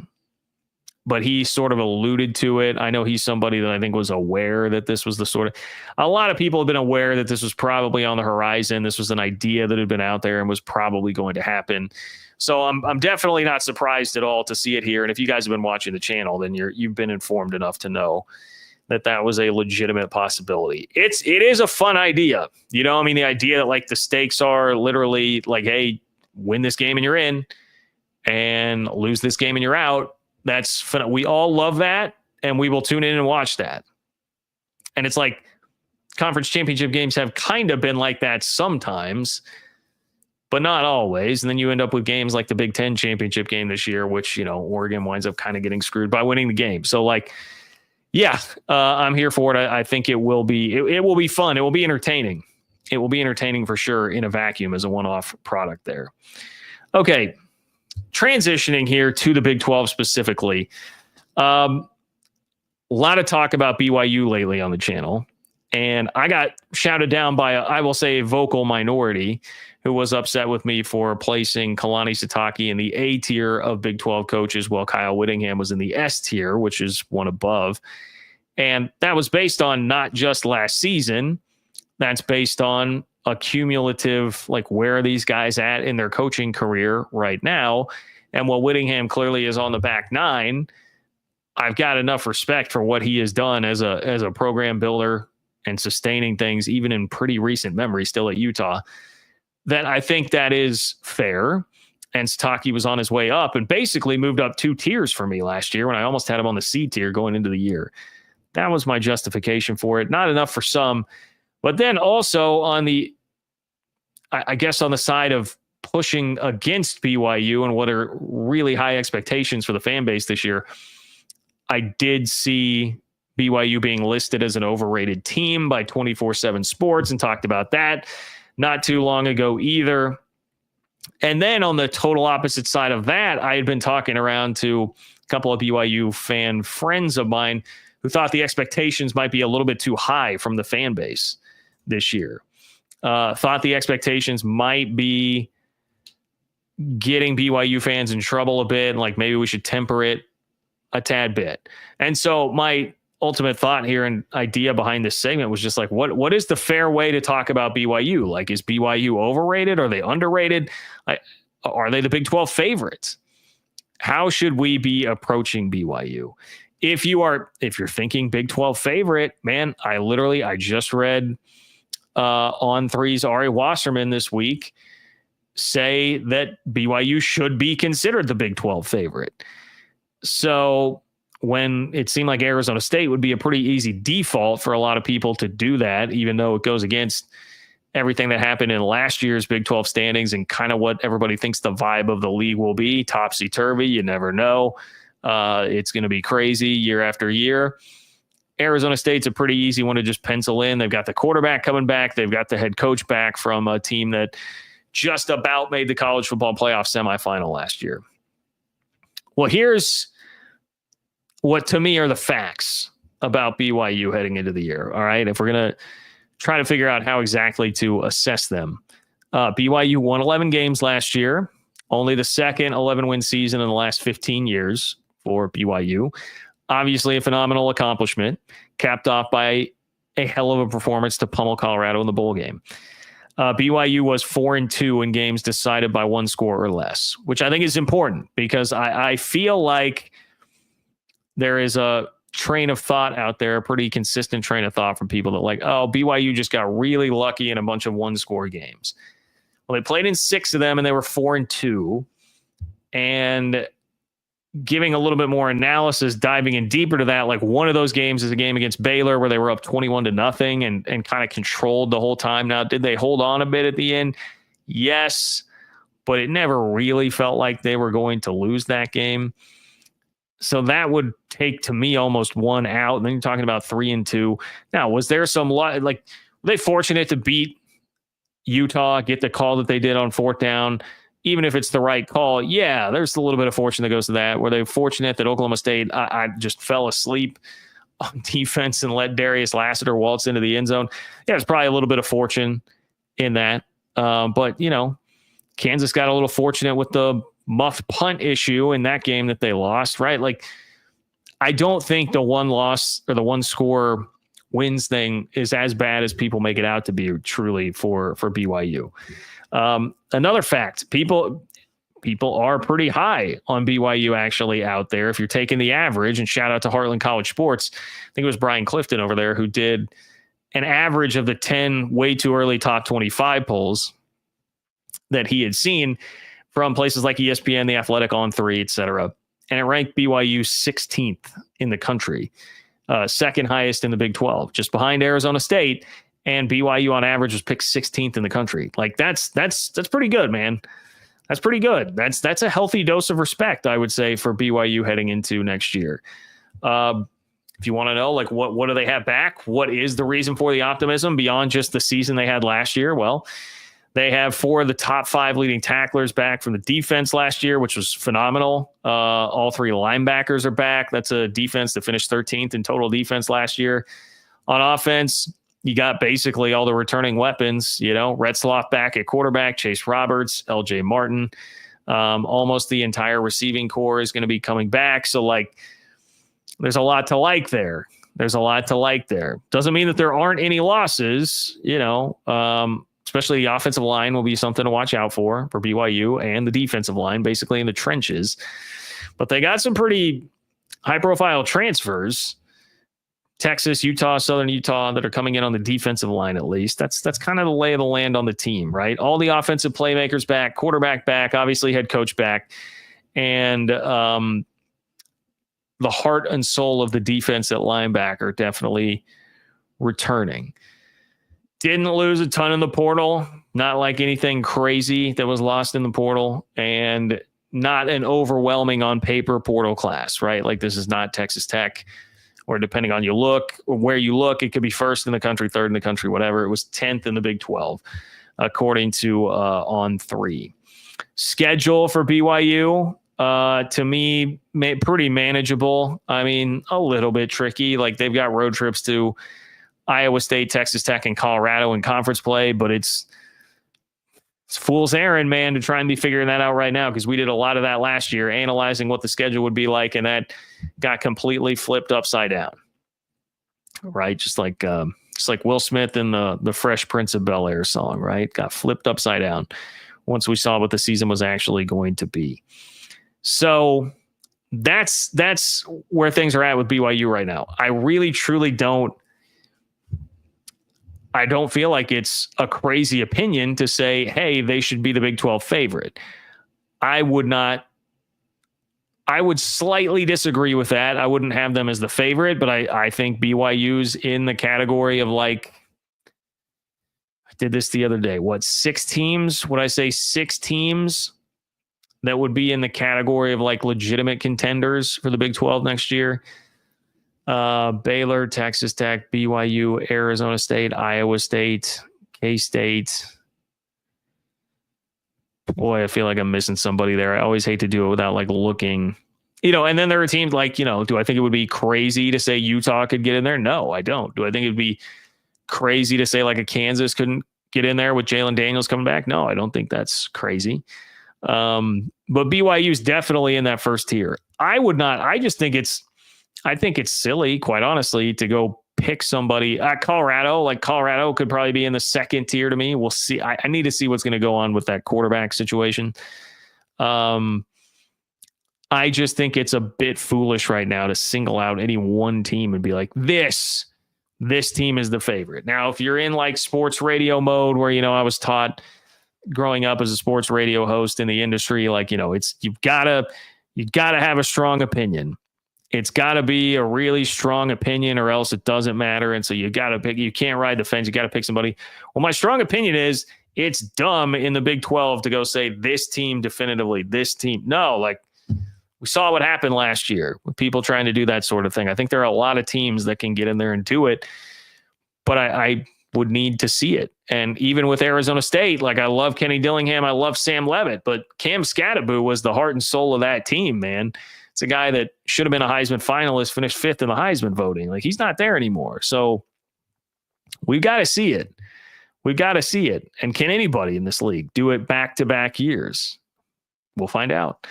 but he sort of alluded to it. I know he's somebody that I think was aware that this was the sort of... a lot of people have been aware that this was probably on the horizon. This was an idea that had been out there and was probably going to happen. So I'm definitely not surprised at all to see it here. And if you guys have been watching the channel, then you've been informed enough to know that was a legitimate possibility. It is a fun idea. The idea that like the stakes are literally like, hey, win this game and you're in, and lose this game and you're out. That's fun. We all love that, and we will tune in and watch that. And it's like conference championship games have kind of been like that sometimes, but not always. And then you end up with games like the Big Ten championship game this year, which, Oregon winds up kind of getting screwed by winning the game. So like, yeah, I'm here for it. I think it will be, it will be fun. It will be entertaining. It will be entertaining for sure in a vacuum as a one-off product there. Okay, transitioning here to the Big 12 specifically. A lot of talk about BYU lately on the channel, and I got shouted down by, I will say, a vocal minority who was upset with me for placing Kalani Sitake in the A tier of Big 12 coaches while Kyle Whittingham was in the S tier, which is one above. And that was based on not just last season. That's based on a cumulative, like, where are these guys at in their coaching career right now? And while Whittingham clearly is on the back 9, I've got enough respect for what he has done as a program builder and sustaining things, even in pretty recent memory, still at Utah, that I think that is fair. And Sitake was on his way up and basically moved up 2 tiers for me last year when I almost had him on the C tier going into the year. That was my justification for it. Not enough for some. But then also on the, I guess on the side of pushing against BYU and what are really high expectations for the fan base this year, I did see BYU being listed as an overrated team by 24/7 Sports and talked about that not too long ago either. And then on the total opposite side of that, I had been talking around to a couple of BYU fan friends of mine who thought the expectations might be a little bit too high from the fan base this year. Thought the expectations might be getting BYU fans in trouble a bit, like maybe we should temper it a tad bit. And so my ultimate thought here and idea behind this segment was just like, what is the fair way to talk about BYU? Like, is BYU overrated? Are they underrated? Are they the Big 12 favorites? How should we be approaching BYU? If you're thinking Big 12 favorite, man, I just read on three's Ari Wasserman this week say that BYU should be considered the Big 12 favorite. So when it seemed like Arizona State would be a pretty easy default for a lot of people to do that, even though it goes against everything that happened in last year's Big 12 standings and kind of what everybody thinks the vibe of the league will be, topsy-turvy, you never know. It's going to be crazy year after year. Arizona State's a pretty easy one to just pencil in. They've got the quarterback coming back. They've got the head coach back from a team that just about made the college football playoff semifinal last year. Well, here's what to me are the facts about BYU heading into the year. All right. If we're going to try to figure out how exactly to assess them, BYU won 11 games last year, only the second 11-win season in the last 15 years for BYU. Obviously a phenomenal accomplishment, capped off by a hell of a performance to pummel Colorado in the bowl game. BYU was 4-2 in games decided by one score or less, which I think is important because I feel like there is a train of thought out there, a pretty consistent train of thought from people that BYU just got really lucky in a bunch of one-score games. Well, they played in 6 of them and they were 4-2. And giving a little bit more analysis, diving in deeper to that, like one of those games is a game against Baylor where they were up 21-0 and kind of controlled the whole time. Now, did they hold on a bit at the end? Yes, but it never really felt like they were going to lose that game. So that would take, to me, almost one out. And then you're talking about 3-2. Now, was there some, were they fortunate to beat Utah, get the call that they did on 4th down? Even if it's the right call, yeah, there's a little bit of fortune that goes to that. Were they fortunate that Oklahoma State, I just fell asleep on defense and let Darius Lassiter waltz into the end zone? Yeah, there's probably a little bit of fortune in that. But, Kansas got a little fortunate with the muffed punt issue in that game that they lost, right? Like, I don't think the one loss or the one score wins thing is as bad as people make it out to be truly for BYU. Another fact, people are pretty high on BYU actually out there. If you're taking the average, and shout out to Heartland College Sports, I think it was Brian Clifton over there who did an average of the 10 way too early top 25 polls that he had seen from places like ESPN, The Athletic, On3, et cetera. And it ranked BYU 16th in the country, second highest in the Big 12, just behind Arizona State. And BYU on average was picked 16th in the country. Like that's pretty good, man. That's pretty good. That's a healthy dose of respect, I would say, for BYU heading into next year. If you want to know, what do they have back? What is the reason for the optimism beyond just the season they had last year? Well, they have 4 of the top 5 leading tacklers back from the defense last year, which was phenomenal. All 3 linebackers are back. That's a defense that finished 13th in total defense last year. On offense, you got basically all the returning weapons, Retzloff back at quarterback, Chase Roberts, LJ Martin. Almost the entire receiving core is going to be coming back. So there's a lot to like there. Doesn't mean that there aren't any losses, especially the offensive line will be something to watch out for BYU, and the defensive line basically in the trenches. But they got some pretty high profile transfers. Texas, Utah, Southern Utah that are coming in on the defensive line, at least. That's kind of the lay of the land on the team, right? All the offensive playmakers back, quarterback back, obviously head coach back, and the heart and soul of the defense at linebacker definitely returning. Didn't lose a ton in the portal, not like anything crazy that was lost in the portal, and not an overwhelming on paper portal class, right? Like this is not Texas Tech, or depending on where you look, it could be 1st in the country, 3rd in the country, whatever. It was 10th in the Big 12, according to On3. Schedule for BYU, to me, pretty manageable. I mean, a little bit tricky. Like they've got road trips to Iowa State, Texas Tech, and Colorado in conference play, but it's fool's errand, man, to try and be figuring that out right now, because we did a lot of that last year, analyzing what the schedule would be like, and that got completely flipped upside down. Right? Just like Will Smith in the Fresh Prince of Bel-Air song, right? Got flipped upside down once we saw what the season was actually going to be. So that's where things are at with BYU right now. I really, truly don't feel like it's a crazy opinion to say, hey, they should be the Big 12 favorite. I would slightly disagree with that. I wouldn't have them as the favorite, but I think BYU's in the category of like, I did this the other day. What, 6 teams? Would I say 6 teams that would be in the category of like legitimate contenders for the Big 12 next year? Baylor, Texas Tech, BYU, Arizona State, Iowa State, K-State. Boy, I feel like I'm missing somebody there. I always hate to do it without like looking, and then there are teams like, do I think it would be crazy to say Utah could get in there? No, I don't. Do I think it'd be crazy to say like a Kansas couldn't get in there with Jalen Daniels coming back? No, I don't think that's crazy. But BYU is definitely in that first tier. I would not. I think it's silly, quite honestly, to go pick somebody at Colorado. Like Colorado could probably be in the second tier to me. We'll see. I need to see what's going to go on with that quarterback situation. I just think it's a bit foolish right now to single out any one team and be like, this team is the favorite. Now, if you're in like sports radio mode where, I was taught growing up as a sports radio host in the industry, like, you've got to have a strong opinion. It's got to be a really strong opinion or else it doesn't matter. And so you got to pick, you can't ride the fence. You got to pick somebody. Well, my strong opinion is it's dumb in the Big 12 to go say this team definitively, this team. No, like we saw what happened last year with people trying to do that sort of thing. I think there are a lot of teams that can get in there and do it, but I would need to see it. And even with Arizona State, like I love Kenny Dillingham. I love Sam Levitt, but Cam Scatterbo was the heart and soul of that team, man. It's a guy that should have been a Heisman finalist, finished 5th in the Heisman voting. Like he's not there anymore. So we've got to see it. We've got to see it. And can anybody in this league do it back-to-back years? We'll find out.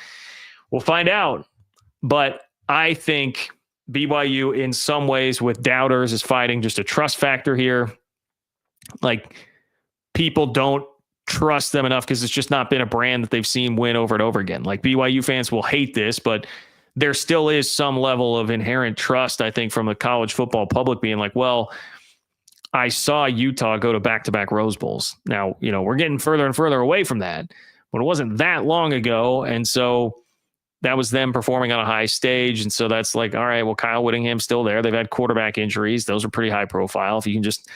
But I think BYU in some ways with doubters is fighting just a trust factor here. Like people don't trust them enough because it's just not been a brand that they've seen win over and over again. Like BYU fans will hate this, but there still is some level of inherent trust, I think, from the college football public being like, well, I saw Utah go to back-to-back Rose Bowls. Now, we're getting further and further away from that, but it wasn't that long ago. And so that was them performing on a high stage. And so that's like, all right, well, Kyle Whittingham's still there. They've had quarterback injuries. Those are pretty high profile. If you can just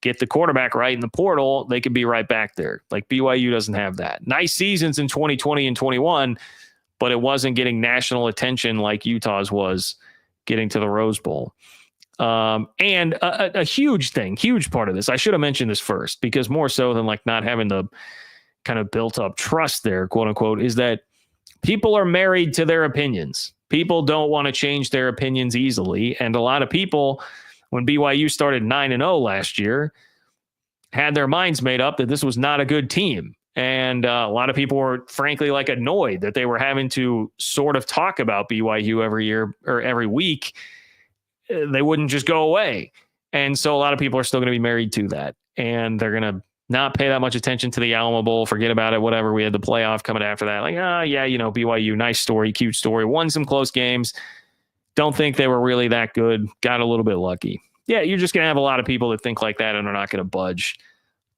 get the quarterback right in the portal, they could be right back there. Like BYU doesn't have that. Nice seasons in 2020 and 21, but it wasn't getting national attention like Utah's was getting to the Rose Bowl. And a huge part of this, I should have mentioned this first, because more so than like not having the kind of built up trust there, quote unquote, is that people are married to their opinions. People don't want to change their opinions easily. And a lot of people, when BYU started 9-0 last year, had their minds made up that this was not a good team. And a lot of people were frankly like annoyed that they were having to sort of talk about BYU every year or every week. They wouldn't just go away. And so a lot of people are still going to be married to that. And they're going to not pay that much attention to the Alamo Bowl, forget about it, whatever. We had the playoff coming after that. Like, BYU, nice story, cute story, won some close games. Don't think they were really that good. Got a little bit lucky. Yeah, you're just going to have a lot of people that think like that and are not going to budge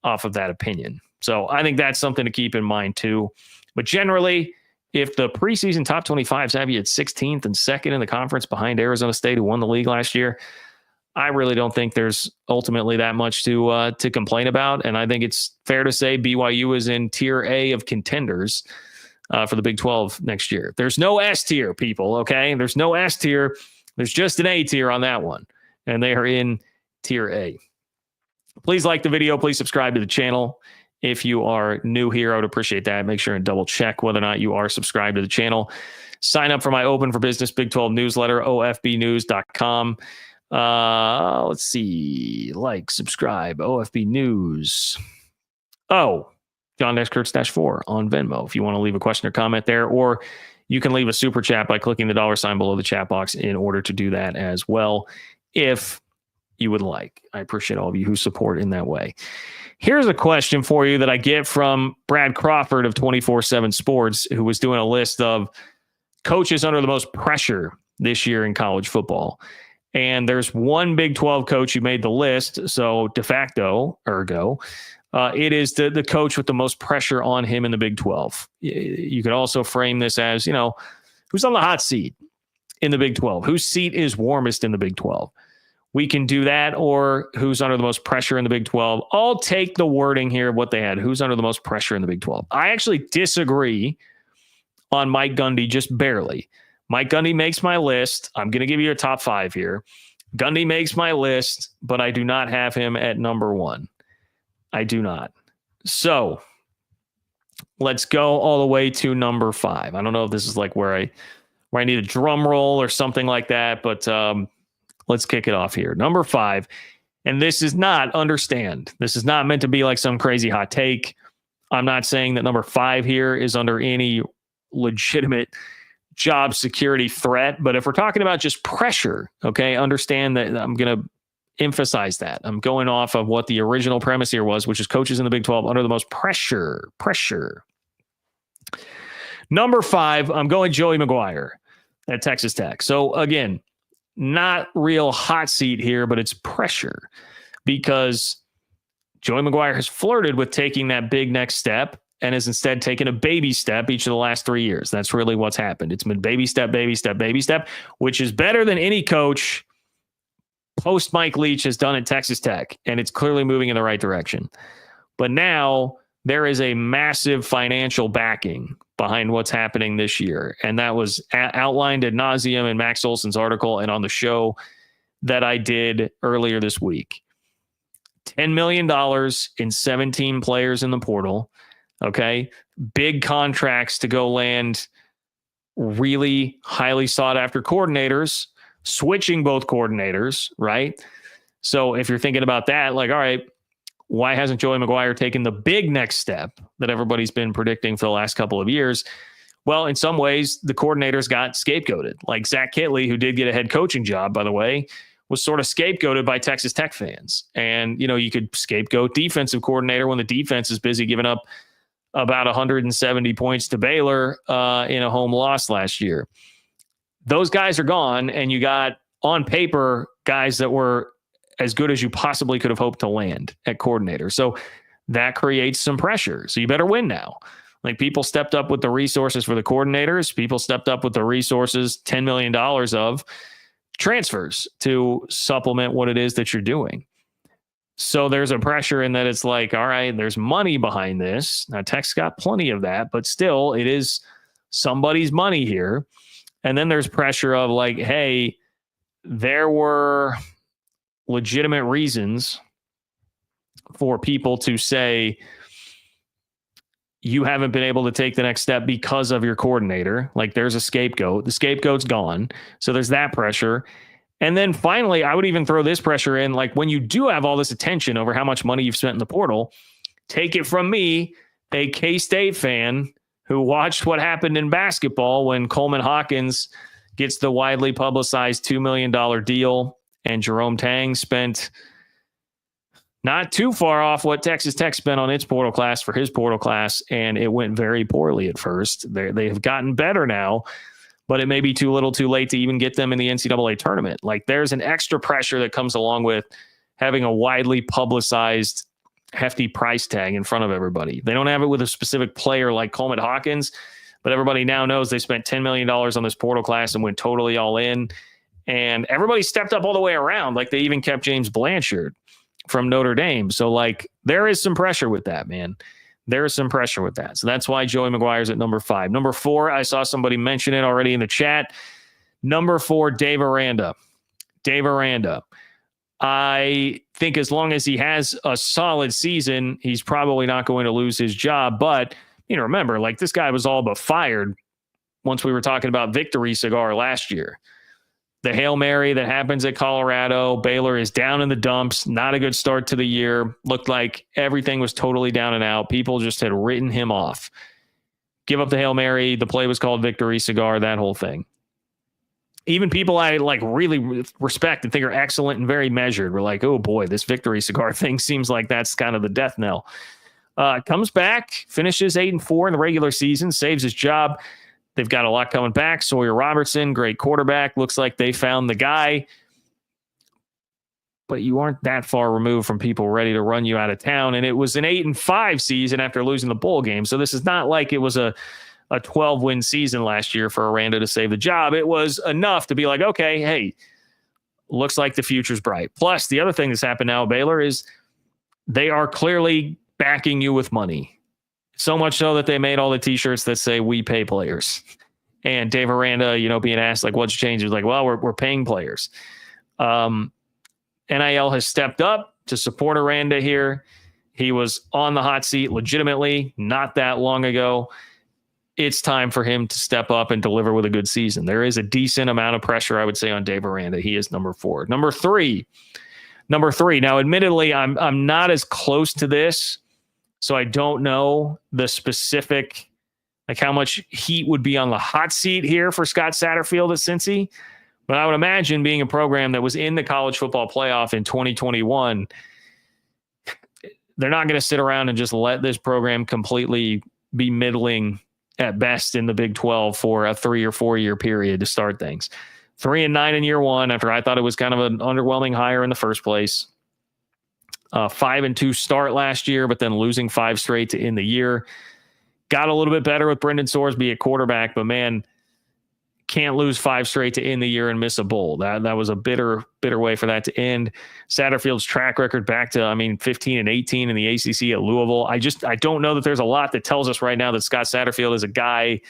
off of that opinion. So I think that's something to keep in mind too. But generally, if the preseason top 25s have you at 16th and second in the conference behind Arizona State, who won the league last year, I really don't think there's ultimately that much to complain about. And I think it's fair to say BYU is in tier A of contenders for the Big 12 next year. There's no S tier, people, okay? There's no S tier. There's just an A tier on that one. And they are in tier A. Please like the video. Please subscribe to the channel. If you are new here, I would appreciate that. Make sure and double check whether or not you are subscribed to the channel. Sign up for my Open for Business Big 12 newsletter, ofbnews.com. Let's see. Like, subscribe, OFB News. Oh, John Kurtz-4 on Venmo. If you want to leave a question or comment there, or you can leave a super chat by clicking the $ below the chat box in order to do that as well, if you would like. I appreciate all of you who support in that way. Here's a question for you that I get from Brad Crawford of 24/7 Sports, who was doing a list of coaches under the most pressure this year in college football. And there's one Big 12 coach who made the list. So de facto, ergo, it is the coach with the most pressure on him in the Big 12. You could also frame this as, who's on the hot seat in the Big 12? Whose seat is warmest in the Big 12? We can do that, or who's under the most pressure in the Big 12. I'll take the wording here of what they had. Who's under the most pressure in the Big 12? I actually disagree on Mike Gundy just barely. Mike Gundy makes my list. I'm going to give you a top 5 here. Gundy makes my list, but I do not have him at number 1. I do not. So let's go all the way to number 5. I don't know if this is like where I need a drum roll or something like that, but let's kick it off here. Number 5, and this is not meant to be like some crazy hot take. I'm not saying that number 5 here is under any legitimate job security threat, but if we're talking about just pressure, okay, understand that I'm going to emphasize that. I'm going off of what the original premise here was, which is coaches in the Big 12 under the most pressure. Number 5, I'm going Joey McGuire at Texas Tech. So again, not real hot seat here, but it's pressure because Joey McGuire has flirted with taking that big next step and has instead taken a baby step each of the last 3 years. That's really what's happened. It's been baby step, which is better than any coach post Mike Leach has done at Texas Tech, and it's clearly moving in the right direction. But now there is a massive financial backing behind what's happening this year, and that was outlined ad nauseum in Max Olson's article and on the show that I did earlier this week. $10 million in 17 players in the portal. Okay. Big contracts to go land really highly sought after coordinators, switching both coordinators, right? So if you're thinking about that, like, all right, why hasn't Joey McGuire taken the big next step that everybody's been predicting for the last couple of years? Well, in some ways, the coordinators got scapegoated. Like Zach Kitley, who did get a head coaching job, by the way, was sort of scapegoated by Texas Tech fans. And, you could scapegoat defensive coordinator when the defense is busy giving up about 170 points to Baylor in a home loss last year. Those guys are gone, and you got, on paper, guys that were as good as you possibly could have hoped to land at coordinator. So that creates some pressure. So you better win now. Like, people stepped up with the resources for the coordinators. People stepped up with the resources, $10 million of transfers to supplement what it is that you're doing. So there's a pressure in that it's like, all right, there's money behind this. Now, Tech's got plenty of that, but still, it is somebody's money here. And then there's pressure of like, hey, there were legitimate reasons for people to say you haven't been able to take the next step because of your coordinator. Like, there's a scapegoat. The scapegoat's gone. So there's that pressure. And then finally, I would even throw this pressure in, like, when you do have all this attention over how much money you've spent in the portal, take it from me, a K-State fan who watched what happened in basketball when Coleman Hawkins gets the widely publicized $2 million deal, and Jerome Tang spent not too far off what Texas Tech spent on its portal class for his portal class, and it went very poorly at first. They have gotten better now, but it may be too little too late to even get them in the NCAA tournament. Like, there's an extra pressure that comes along with having a widely publicized hefty price tag in front of everybody. They don't have it with a specific player like Coleman Hawkins, but everybody now knows they spent $10 million on this portal class and went totally all in. And everybody stepped up all the way around. Like, they even kept James Blanchard from Notre Dame. So, like, there is some pressure with that, man. There is some pressure with that. So that's why Joey McGuire's at number 5. Number 4, I saw somebody mention it already in the chat. Number 4, Dave Aranda. Dave Aranda. I think as long as he has a solid season, he's probably not going to lose his job. But, remember, like, this guy was all but fired once we were talking about Victory Cigar last year. The Hail Mary that happens at Colorado, Baylor is down in the dumps. Not a good start to the year. Looked like everything was totally down and out. People just had written him off. Give up the Hail Mary. The play was called Victory Cigar, that whole thing. Even people I like really respect and think are excellent and very measured were like, oh boy, this victory cigar thing seems like that's kind of the death knell. Comes back, finishes 8-4 in the regular season, saves his job. They've got a lot coming back. Sawyer Robertson, great quarterback. Looks like they found the guy. But you aren't that far removed from people ready to run you out of town. And it was an 8-5 season after losing the bowl game. So this is not like it was a 12-win season last year for Aranda to save the job. It was enough to be like, okay, hey, looks like the future's bright. Plus, the other thing that's happened now at Baylor is they are clearly backing you with money. So much so that they made all the T-shirts that say "We pay players." And Dave Aranda, being asked like, "What's changed?" He was like, "Well, we're paying players." NIL has stepped up to support Aranda here. He was on the hot seat legitimately not that long ago. It's time for him to step up and deliver with a good season. There is a decent amount of pressure, I would say, on Dave Aranda. He is number 4. Number three. Now, admittedly, I'm not as close to this, so I don't know the specific, like how much heat would be on the hot seat here for Scott Satterfield at Cincy. But I would imagine being a program that was in the college football playoff in 2021, they're not going to sit around and just let this program completely be middling at best in the Big 12 for a 3 or 4 year period to start things. 3-9 in year one after I thought it was kind of an underwhelming hire in the first place. 5-2 start last year, but then losing 5 straight to end the year. Got a little bit better with Brendan Sorsby at quarterback, but man, can't lose 5 straight to end the year and miss a bowl. That was a bitter way for that to end. Satterfield's track record back to, 15-18 in the ACC at Louisville. I don't know that there's a lot that tells us right now that Scott Satterfield is a guy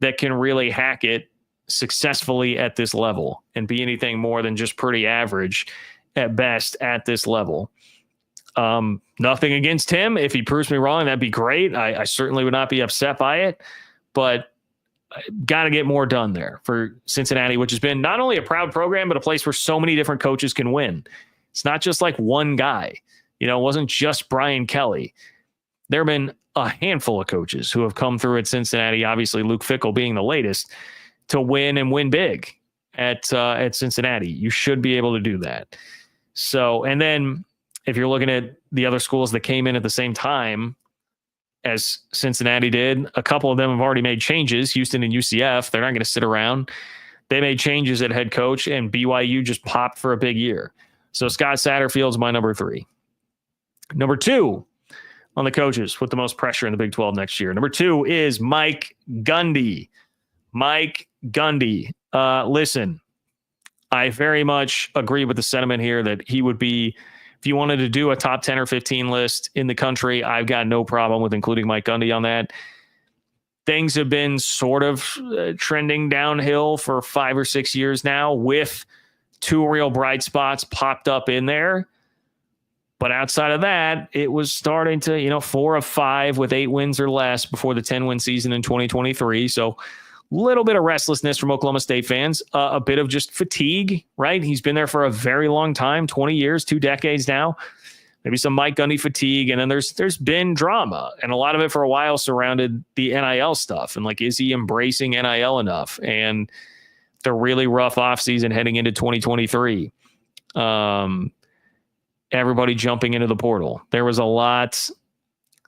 that can really hack it successfully at this level and be anything more than just pretty average at best at this level. Nothing against him. If he proves me wrong, that'd be great. I certainly would not be upset by it, but got to get more done there for Cincinnati, which has been not only a proud program, but a place where so many different coaches can win. It's not just like one guy. It wasn't just Brian Kelly. There have been a handful of coaches who have come through at Cincinnati, obviously Luke Fickell being the latest, to win and win big at Cincinnati. You should be able to do that. So, and then if you're looking at the other schools that came in at the same time as Cincinnati did, a couple of them have already made changes. Houston and UCF, they're not going to sit around. They made changes at head coach, and BYU just popped for a big year. So Scott Satterfield's my number 3. Number 2 on the coaches with the most pressure in the Big 12 next year. Number 2 is Mike Gundy. Mike Gundy. Listen, I very much agree with the sentiment here that he would be, if you wanted to do a top 10 or 15 list in the country, I've got no problem with including Mike Gundy on that. Things have been sort of trending downhill for 5 or 6 years now, with 2 real bright spots popped up in there. But outside of that, it was starting to, 4 of 5 with 8 wins or less before the 10-win season in 2023. So little bit of restlessness from Oklahoma State fans, a bit of just fatigue, right? He's been there for a very long time, 20 years, 2 decades now. Maybe some Mike Gundy fatigue. And then there's been drama, and a lot of it for a while surrounded the NIL stuff. And like, is he embracing NIL enough? And the really rough offseason heading into 2023. Everybody jumping into the portal. There was a lot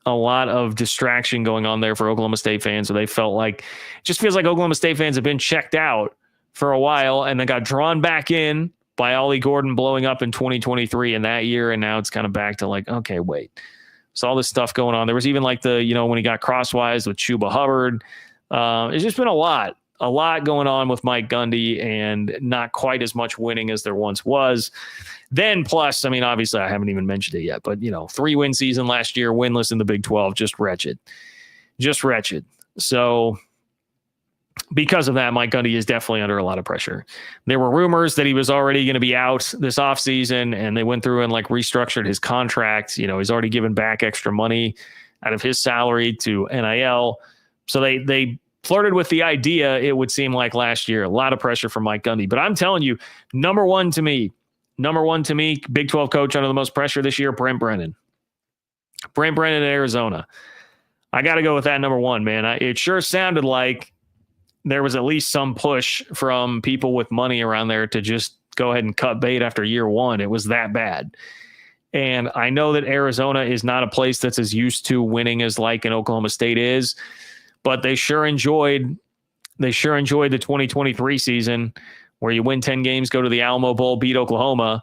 of distraction going on there for Oklahoma State fans. So they felt like, it just feels like Oklahoma State fans have been checked out for a while and then got drawn back in by Ollie Gordon blowing up in 2023 in that year. And now it's kind of back to like, okay, wait. So all this stuff going on. There was even like when he got crosswise with Chuba Hubbard. It's just been a lot going on with Mike Gundy, and not quite as much winning as there once was. Then plus, obviously I haven't even mentioned it yet, but 3-win season last year, winless in the Big 12, just wretched. So because of that, Mike Gundy is definitely under a lot of pressure. There were rumors that he was already going to be out this offseason, and they went through and like restructured his contract. He's already given back extra money out of his salary to NIL. So they flirted with the idea, it would seem like last year, a lot of pressure from Mike Gundy. But I'm telling you, number one to me, Big 12 coach under the most pressure this year, Brent Brennan. Brent Brennan in Arizona. I got to go with that number 1, man. It sure sounded like there was at least some push from people with money around there to just go ahead and cut bait after year one. It was that bad. And I know that Arizona is not a place that's as used to winning as like an Oklahoma State is, but they sure enjoyed the 2023 season where you win 10 games, go to the Alamo Bowl, beat Oklahoma.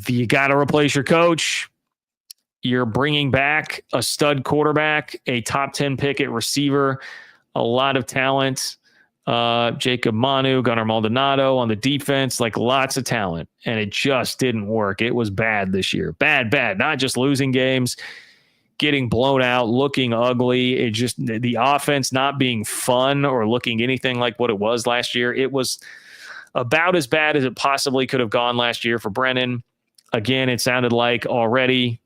You got to replace your coach. You're bringing back a stud quarterback, a top 10 pick at receiver, a lot of talent. Jacob Manu, Gunnar Maldonado on the defense, like lots of talent. And it just didn't work. It was bad this year. Bad. Not just losing games, getting blown out, looking ugly. It just, the offense not being fun or looking anything like what it was last year. It was about as bad as it possibly could have gone last year for Brennan. Again, it sounded like already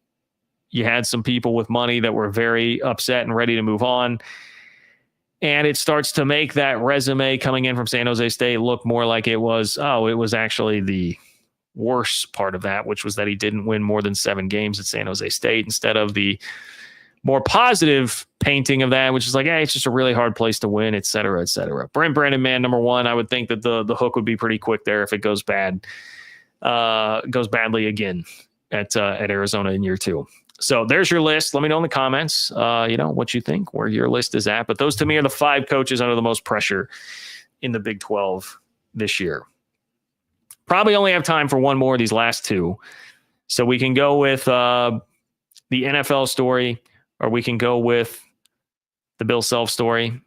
you had some people with money that were very upset and ready to move on. And it starts to make that resume coming in from San Jose State look more like it was actually the worst part of that, which was that he didn't win more than 7 games at San Jose State, instead of the more positive painting of that, which is like, hey, it's just a really hard place to win, et cetera, et cetera. Brent Brennan, man, number one, I would think that the hook would be pretty quick there if it goes bad, goes badly again at Arizona in year 2. So there's your list. Let me know in the comments, what you think, where your list is at. But those to me are the 5 coaches under the most pressure in the Big 12 this year. Probably only have time for one more of these last 2. So we can go with the NFL story, or we can go with the Bill Self story.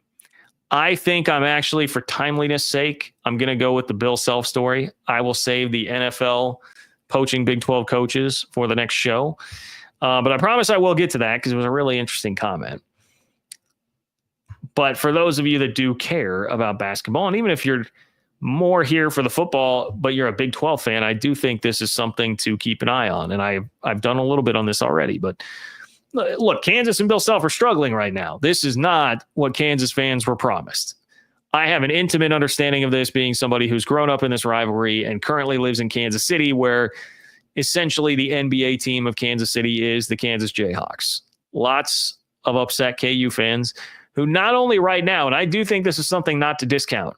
I think I'm actually, for timeliness sake, I'm going to go with the Bill Self story. I will save the NFL poaching Big 12 coaches for the next show. But I promise I will get to that because it was a really interesting comment. But for those of you that do care about basketball, and even if you're more here for the football, but you're a Big 12 fan, I do think this is something to keep an eye on. And I've done a little bit on this already. But look, Kansas and Bill Self are struggling right now. This is not what Kansas fans were promised. I have an intimate understanding of this, being somebody who's grown up in this rivalry and currently lives in Kansas City, where essentially the NBA team of Kansas City is the Kansas Jayhawks. Lots of upset KU fans who not only right now, and I do think this is something not to discount,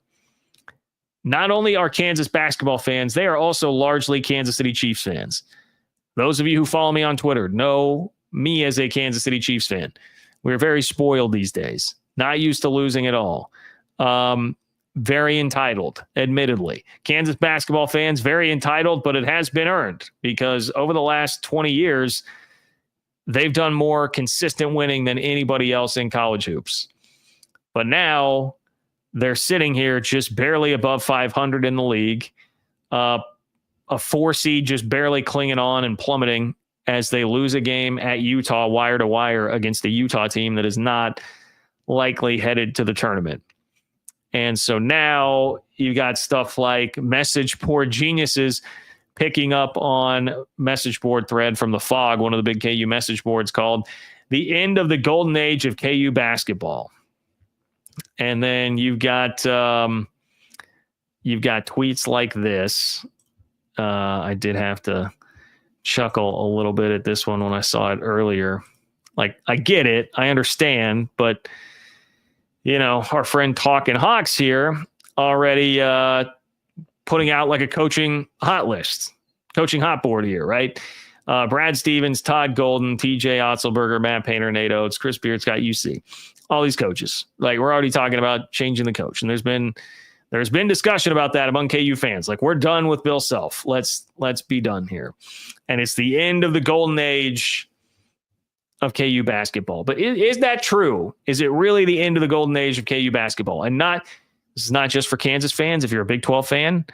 not only are Kansas basketball fans, they are also largely Kansas City Chiefs fans. Those of you who follow me on Twitter know me as a Kansas City Chiefs fan. We're very spoiled these days, not used to losing at all. Very entitled, admittedly. Kansas basketball fans, very entitled, but it has been earned because over the last 20 years, they've done more consistent winning than anybody else in college hoops. But now they're sitting here just barely above 500 in the league, a 4 seed just barely clinging on and plummeting as they lose a game at Utah wire to wire against a Utah team that is not likely headed to the tournament. And so now you got stuff like message board geniuses picking up on message board thread from the Fog, one of the big KU message boards, called "The End of the Golden Age of KU Basketball." And then you've got tweets like this. I did have to chuckle a little bit at this one when I saw it earlier. Like, I get it, I understand, but our friend Talking Hawks here already putting out like a coaching hot list, coaching hot board here, right? Brad Stevens, Todd Golden, TJ Otzelberger, Matt Painter, Nate Oates, Chris Beard, Scott UC, all these coaches. Like, we're already talking about changing the coach. And there's been discussion about that among KU fans. Like, we're done with Bill Self. Let's be done here. And it's the end of the golden age of KU basketball. But is that true? Is it really the end of the golden age of KU basketball? And this is not just for Kansas fans. If you're a Big 12 fan,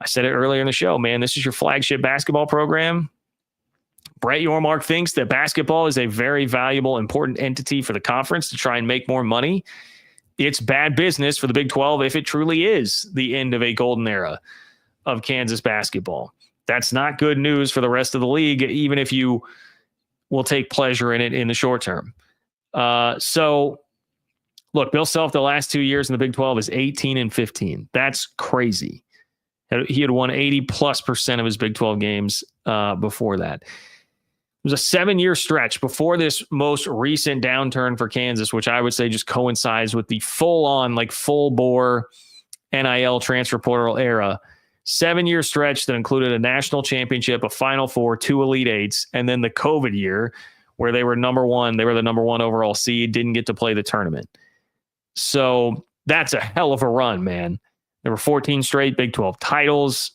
I said it earlier in the show, man, this is your flagship basketball program. Brett Yormark thinks that basketball is a very valuable, important entity for the conference to try and make more money. It's bad business for the Big 12 if it truly is the end of a golden era of Kansas basketball. That's not good news for the rest of the league, even if you will take pleasure in it in the short term. So look, Bill Self, the last 2 years in the Big 12 is 18-15. That's crazy. He had won 80+% of his Big 12 games before that. was a 7-year stretch before this most recent downturn for Kansas, which I would say just coincides with the full-on, like full-bore NIL transfer portal era. 7-year stretch that included a national championship, a Final Four, 2 Elite Eights, and then the COVID year where they were number one. They were the number one overall seed, didn't get to play the tournament. So that's a hell of a run, man. There were 14 straight Big 12 titles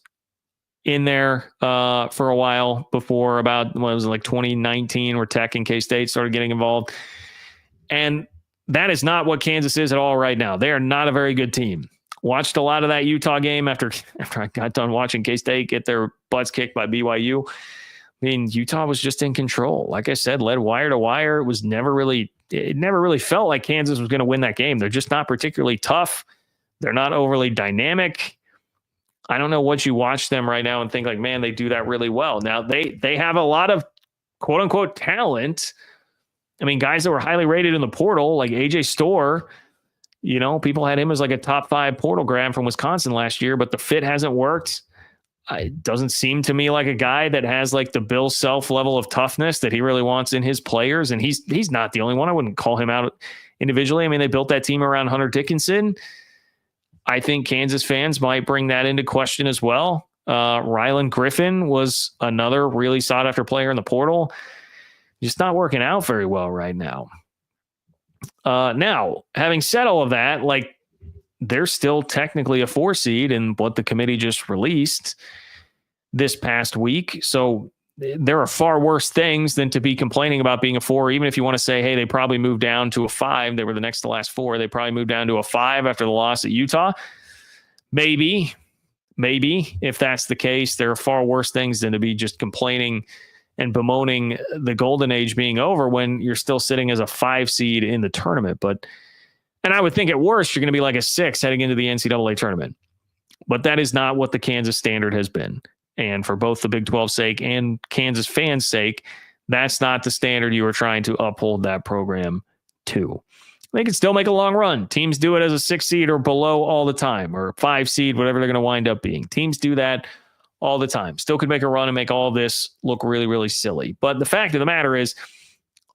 in there for a while before about, what was it, like 2019, where Tech and K-State started getting involved. And that is not what Kansas is at all right now. They are not a very good team. Watched a lot of that Utah game after I got done watching K-State get their butts kicked by BYU. I mean, Utah was just in control. Like I said, led wire to wire. It never really felt like Kansas was going to win that game. They're just not particularly tough. They're not overly dynamic. I don't know what you watch them right now and think like, man, they do that really well. Now they have a lot of quote unquote talent. I mean, guys that were highly rated in the portal, like AJ Storr, people had him as like a top 5 portal grab from Wisconsin last year, but the fit hasn't worked. It doesn't seem to me like a guy that has like the Bill Self level of toughness that he really wants in his players. And he's not the only one. I wouldn't call him out individually. I mean, they built that team around Hunter Dickinson. I think Kansas fans might bring that into question as well. Rylan Griffin was another really sought after player in the portal. Just not working out very well right now. Now, having said all of that, like, they're still technically a 4 seed in what the committee just released this past week. So there are far worse things than to be complaining about being a 4. Even if you want to say, hey, they probably moved down to a 5. They were the next to last 4. They probably moved down to a 5 after the loss at Utah. Maybe if that's the case, there are far worse things than to be just complaining and bemoaning the golden age being over when you're still sitting as a 5 seed in the tournament. And I would think at worst, you're going to be like a 6 heading into the NCAA tournament. But that is not what the Kansas standard has been. And for both the Big 12's sake and Kansas fans' sake, that's not the standard you are trying to uphold that program to. They can still make a long run. Teams do it as a 6 seed or below all the time, or 5 seed, whatever they're going to wind up being. Teams do that all the time. Still could make a run and make all this look really, really silly. But the fact of the matter is,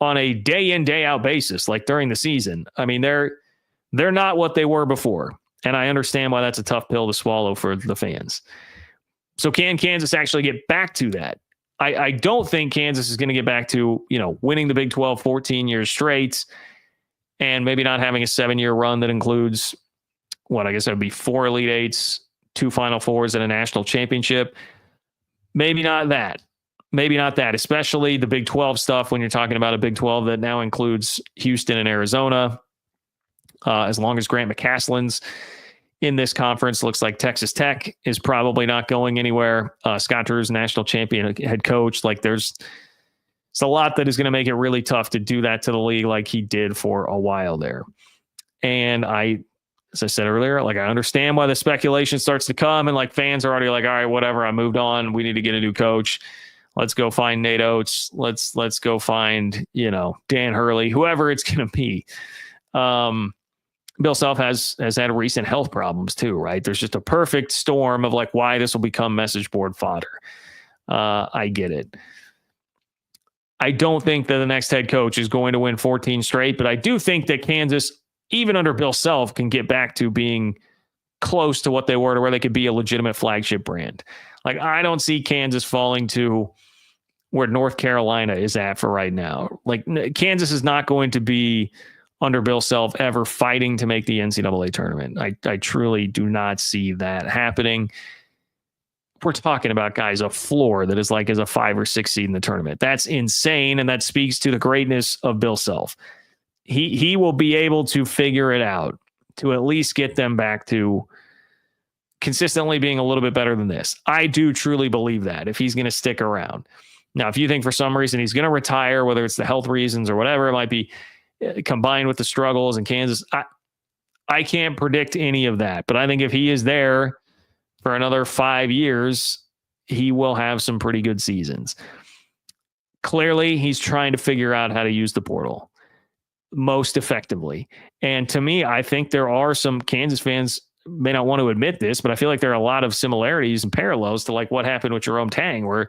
on a day in, day out basis, like during the season, I mean, they're not what they were before. And I understand why that's a tough pill to swallow for the fans. So can Kansas actually get back to that? I don't think Kansas is going to get back to, winning the Big 12 14 years straight and maybe not having a 7-year run that includes I guess that would be 4 Elite Eights, 2 Final Fours, and a national championship. Maybe not that, especially the Big 12 stuff when you're talking about a Big 12 that now includes Houston and Arizona. As long as Grant McCaslin's in this conference, looks like Texas Tech is probably not going anywhere. Scott Drew's national champion head coach. Like it's a lot that is going to make it really tough to do that to the league like he did for a while there. And as I said earlier, like I understand why the speculation starts to come and like fans are already like, all right, whatever, I moved on. We need to get a new coach. Let's go find Nate Oates. Let's go find, Dan Hurley, whoever it's going to be. Bill Self has had recent health problems too, right? There's just a perfect storm of like why this will become message board fodder. I get it. I don't think that the next head coach is going to win 14 straight, but I do think that Kansas, even under Bill Self, can get back to being close to what they were, to where they could be a legitimate flagship brand. Like, I don't see Kansas falling to where North Carolina is at for right now. Like, Kansas is not going to be, under Bill Self, ever fighting to make the NCAA tournament. I truly do not see that happening. We're talking about, guys, a floor that is like as a 5 or 6 seed in the tournament. That's insane, and that speaks to the greatness of Bill Self. He will be able to figure it out to at least get them back to consistently being a little bit better than this. I do truly believe that, if he's going to stick around. Now, if you think for some reason he's going to retire, whether it's the health reasons or whatever it might be, combined with the struggles in Kansas, I can't predict any of that. But I think if he is there for another 5 years, he will have some pretty good seasons. Clearly, he's trying to figure out how to use the portal most effectively. And to me, I think there are some Kansas fans may not want to admit this, but I feel like there are a lot of similarities and parallels to like what happened with Jerome Tang, where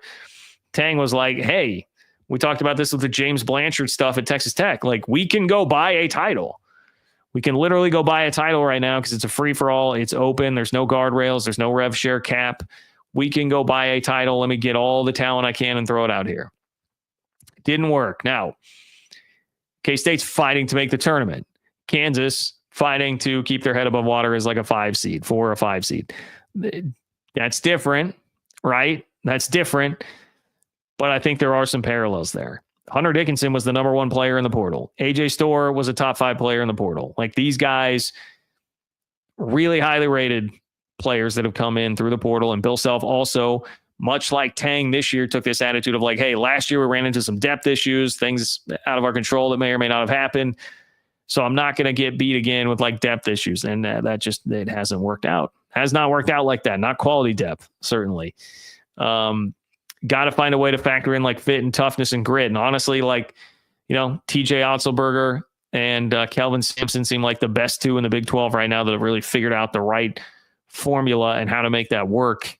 Tang was like, hey, We talked about this with the James Blanchard stuff at Texas Tech. Like, we can go buy a title. We can literally go buy a title right now because it's a free-for-all. It's open. There's no guardrails. There's no rev share cap. We can go buy a title. Let me get all the talent I can and throw it out here. Didn't work. Now, K-State's fighting to make the tournament. Kansas fighting to keep their head above water as like a 4 or 5 seed. That's different, right? That's different. But I think there are some parallels there. Hunter Dickinson was the number 1 player in the portal. AJ Storr was a top 5 player in the portal. Like, these guys, really highly rated players that have come in through the portal. And Bill Self also, much like Tang this year, took this attitude of like, hey, last year we ran into some depth issues, things out of our control that may or may not have happened. So I'm not going to get beat again with like depth issues. And it hasn't worked out. Has not worked out like that. Not quality depth, certainly. Got to find a way to factor in like fit and toughness and grit. And honestly, like, TJ Otzelberger and Kelvin Sampson seem like the best 2 in the Big 12 right now that have really figured out the right formula and how to make that work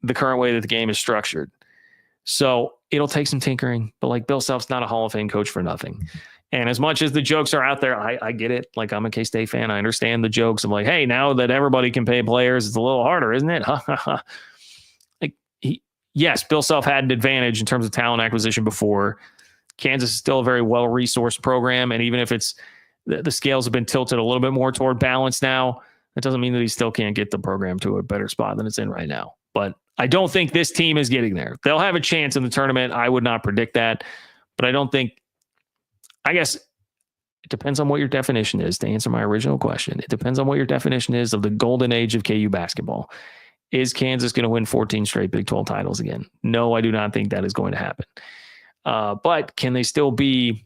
the current way that the game is structured. So it'll take some tinkering, but like, Bill Self's not a Hall of Fame coach for nothing. And as much as the jokes are out there, I get it. Like, I'm a K-State fan. I understand the jokes. I'm like, hey, now that everybody can pay players, it's a little harder, isn't it? Yes, Bill Self had an advantage in terms of talent acquisition before. Kansas is still a very well-resourced program. And even if it's the scales have been tilted a little bit more toward balance now, that doesn't mean that he still can't get the program to a better spot than it's in right now. But I don't think this team is getting there. They'll have a chance in the tournament. I would not predict that. But I guess it depends on what your definition is, to answer my original question. It depends on what your definition is of the golden age of KU basketball. Is Kansas going to win 14 straight Big 12 titles again? No, I do not think that is going to happen. But can they still be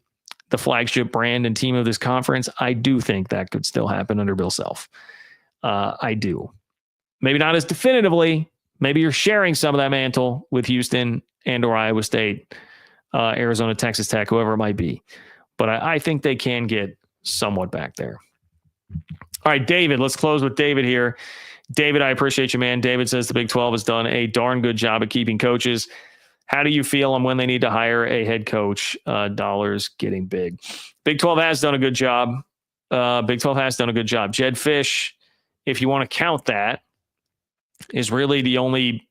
the flagship brand and team of this conference? I do think that could still happen under Bill Self. I do. Maybe not as definitively. Maybe you're sharing some of that mantle with Houston and or Iowa State, Arizona, Texas Tech, whoever it might be. But I think they can get somewhat back there. All right, David, let's close with David here. David, I appreciate you, man. David says the Big 12 has done a darn good job at keeping coaches. How do you feel on when they need to hire a head coach? Dollars getting big. Big 12 has done a good job. Jed Fish, if you want to count that, is really the only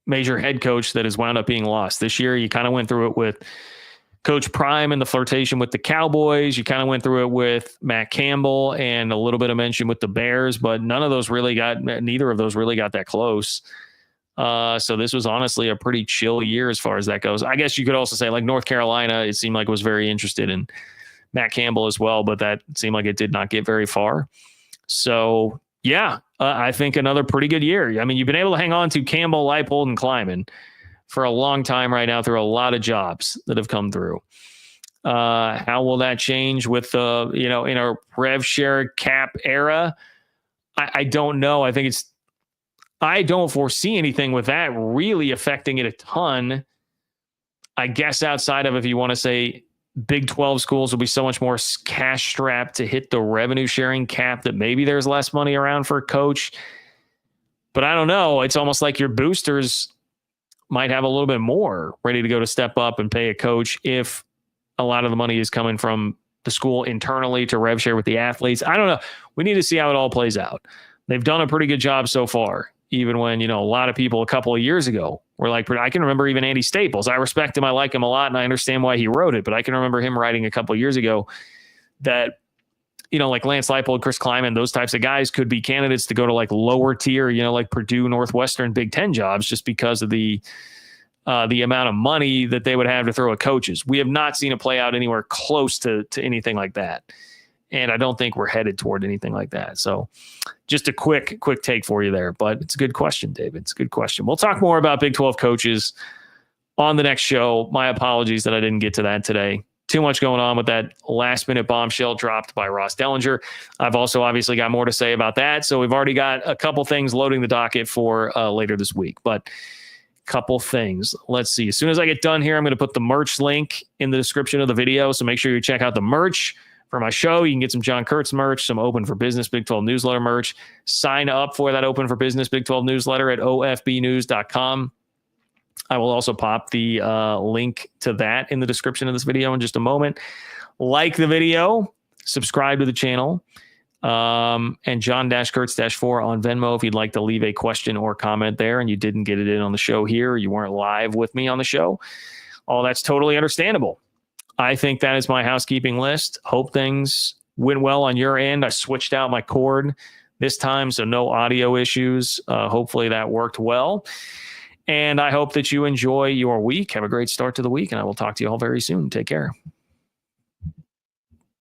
major head coach that has wound up being lost. This year, you kind of went through it with Coach Prime and the flirtation with the Cowboys. You kind of went through it with Matt Campbell and a little bit of mention with the Bears, but neither of those really got that close. So this was honestly a pretty chill year as far as that goes. I guess you could also say like North Carolina, it seemed like was very interested in Matt Campbell as well, but that seemed like it did not get very far. So yeah, I think another pretty good year. I mean, you've been able to hang on to Campbell, Leipold, and Kleiman for a long time right now through a lot of jobs that have come through. How will that change with the, in a rev share cap era? I don't know. I don't foresee anything with that really affecting it a ton. I guess outside of, if you want to say Big 12 schools will be so much more cash strapped to hit the revenue sharing cap that maybe there's less money around for a coach. But I don't know. It's almost like your boosters might have a little bit more ready to go to step up and pay a coach if a lot of the money is coming from the school internally to rev share with the athletes. I don't know. We need to see how it all plays out. They've done a pretty good job so far, even when, a lot of people a couple of years ago were like, I can remember even Andy Staples. I respect him. I like him a lot, and I understand why he wrote it. But I can remember him writing a couple of years ago that, like Lance Leipold, Chris Kleiman, those types of guys could be candidates to go to like lower tier, like Purdue, Northwestern, Big Ten jobs just because of the amount of money that they would have to throw at coaches. We have not seen it play out anywhere close to anything like that. And I don't think we're headed toward anything like that. So just a quick take for you there. But it's a good question, David. It's a good question. We'll talk more about Big 12 coaches on the next show. My apologies that I didn't get to that today. Too much going on with that last-minute bombshell dropped by Ross Dellenger. I've also obviously got more to say about that. So we've already got a couple things loading the docket for later this week. But couple things. Let's see. As soon as I get done here, I'm going to put the merch link in the description of the video. So make sure you check out the merch for my show. You can get some John Kurtz merch, some Open for Business Big 12 newsletter merch. Sign up for that Open for Business Big 12 newsletter at ofbnews.com. I will also pop the link to that in the description of this video in just a moment. Like the video, subscribe to the channel, and John-Kurtz-4 on Venmo if you'd like to leave a question or comment there and you didn't get it in on the show here, or you weren't live with me on the show. All that's totally understandable. I think that is my housekeeping list. Hope things went well on your end. I switched out my cord this time, so no audio issues. Hopefully that worked well. And I hope that you enjoy your week. Have a great start to the week, and I will talk to you all very soon. Take care.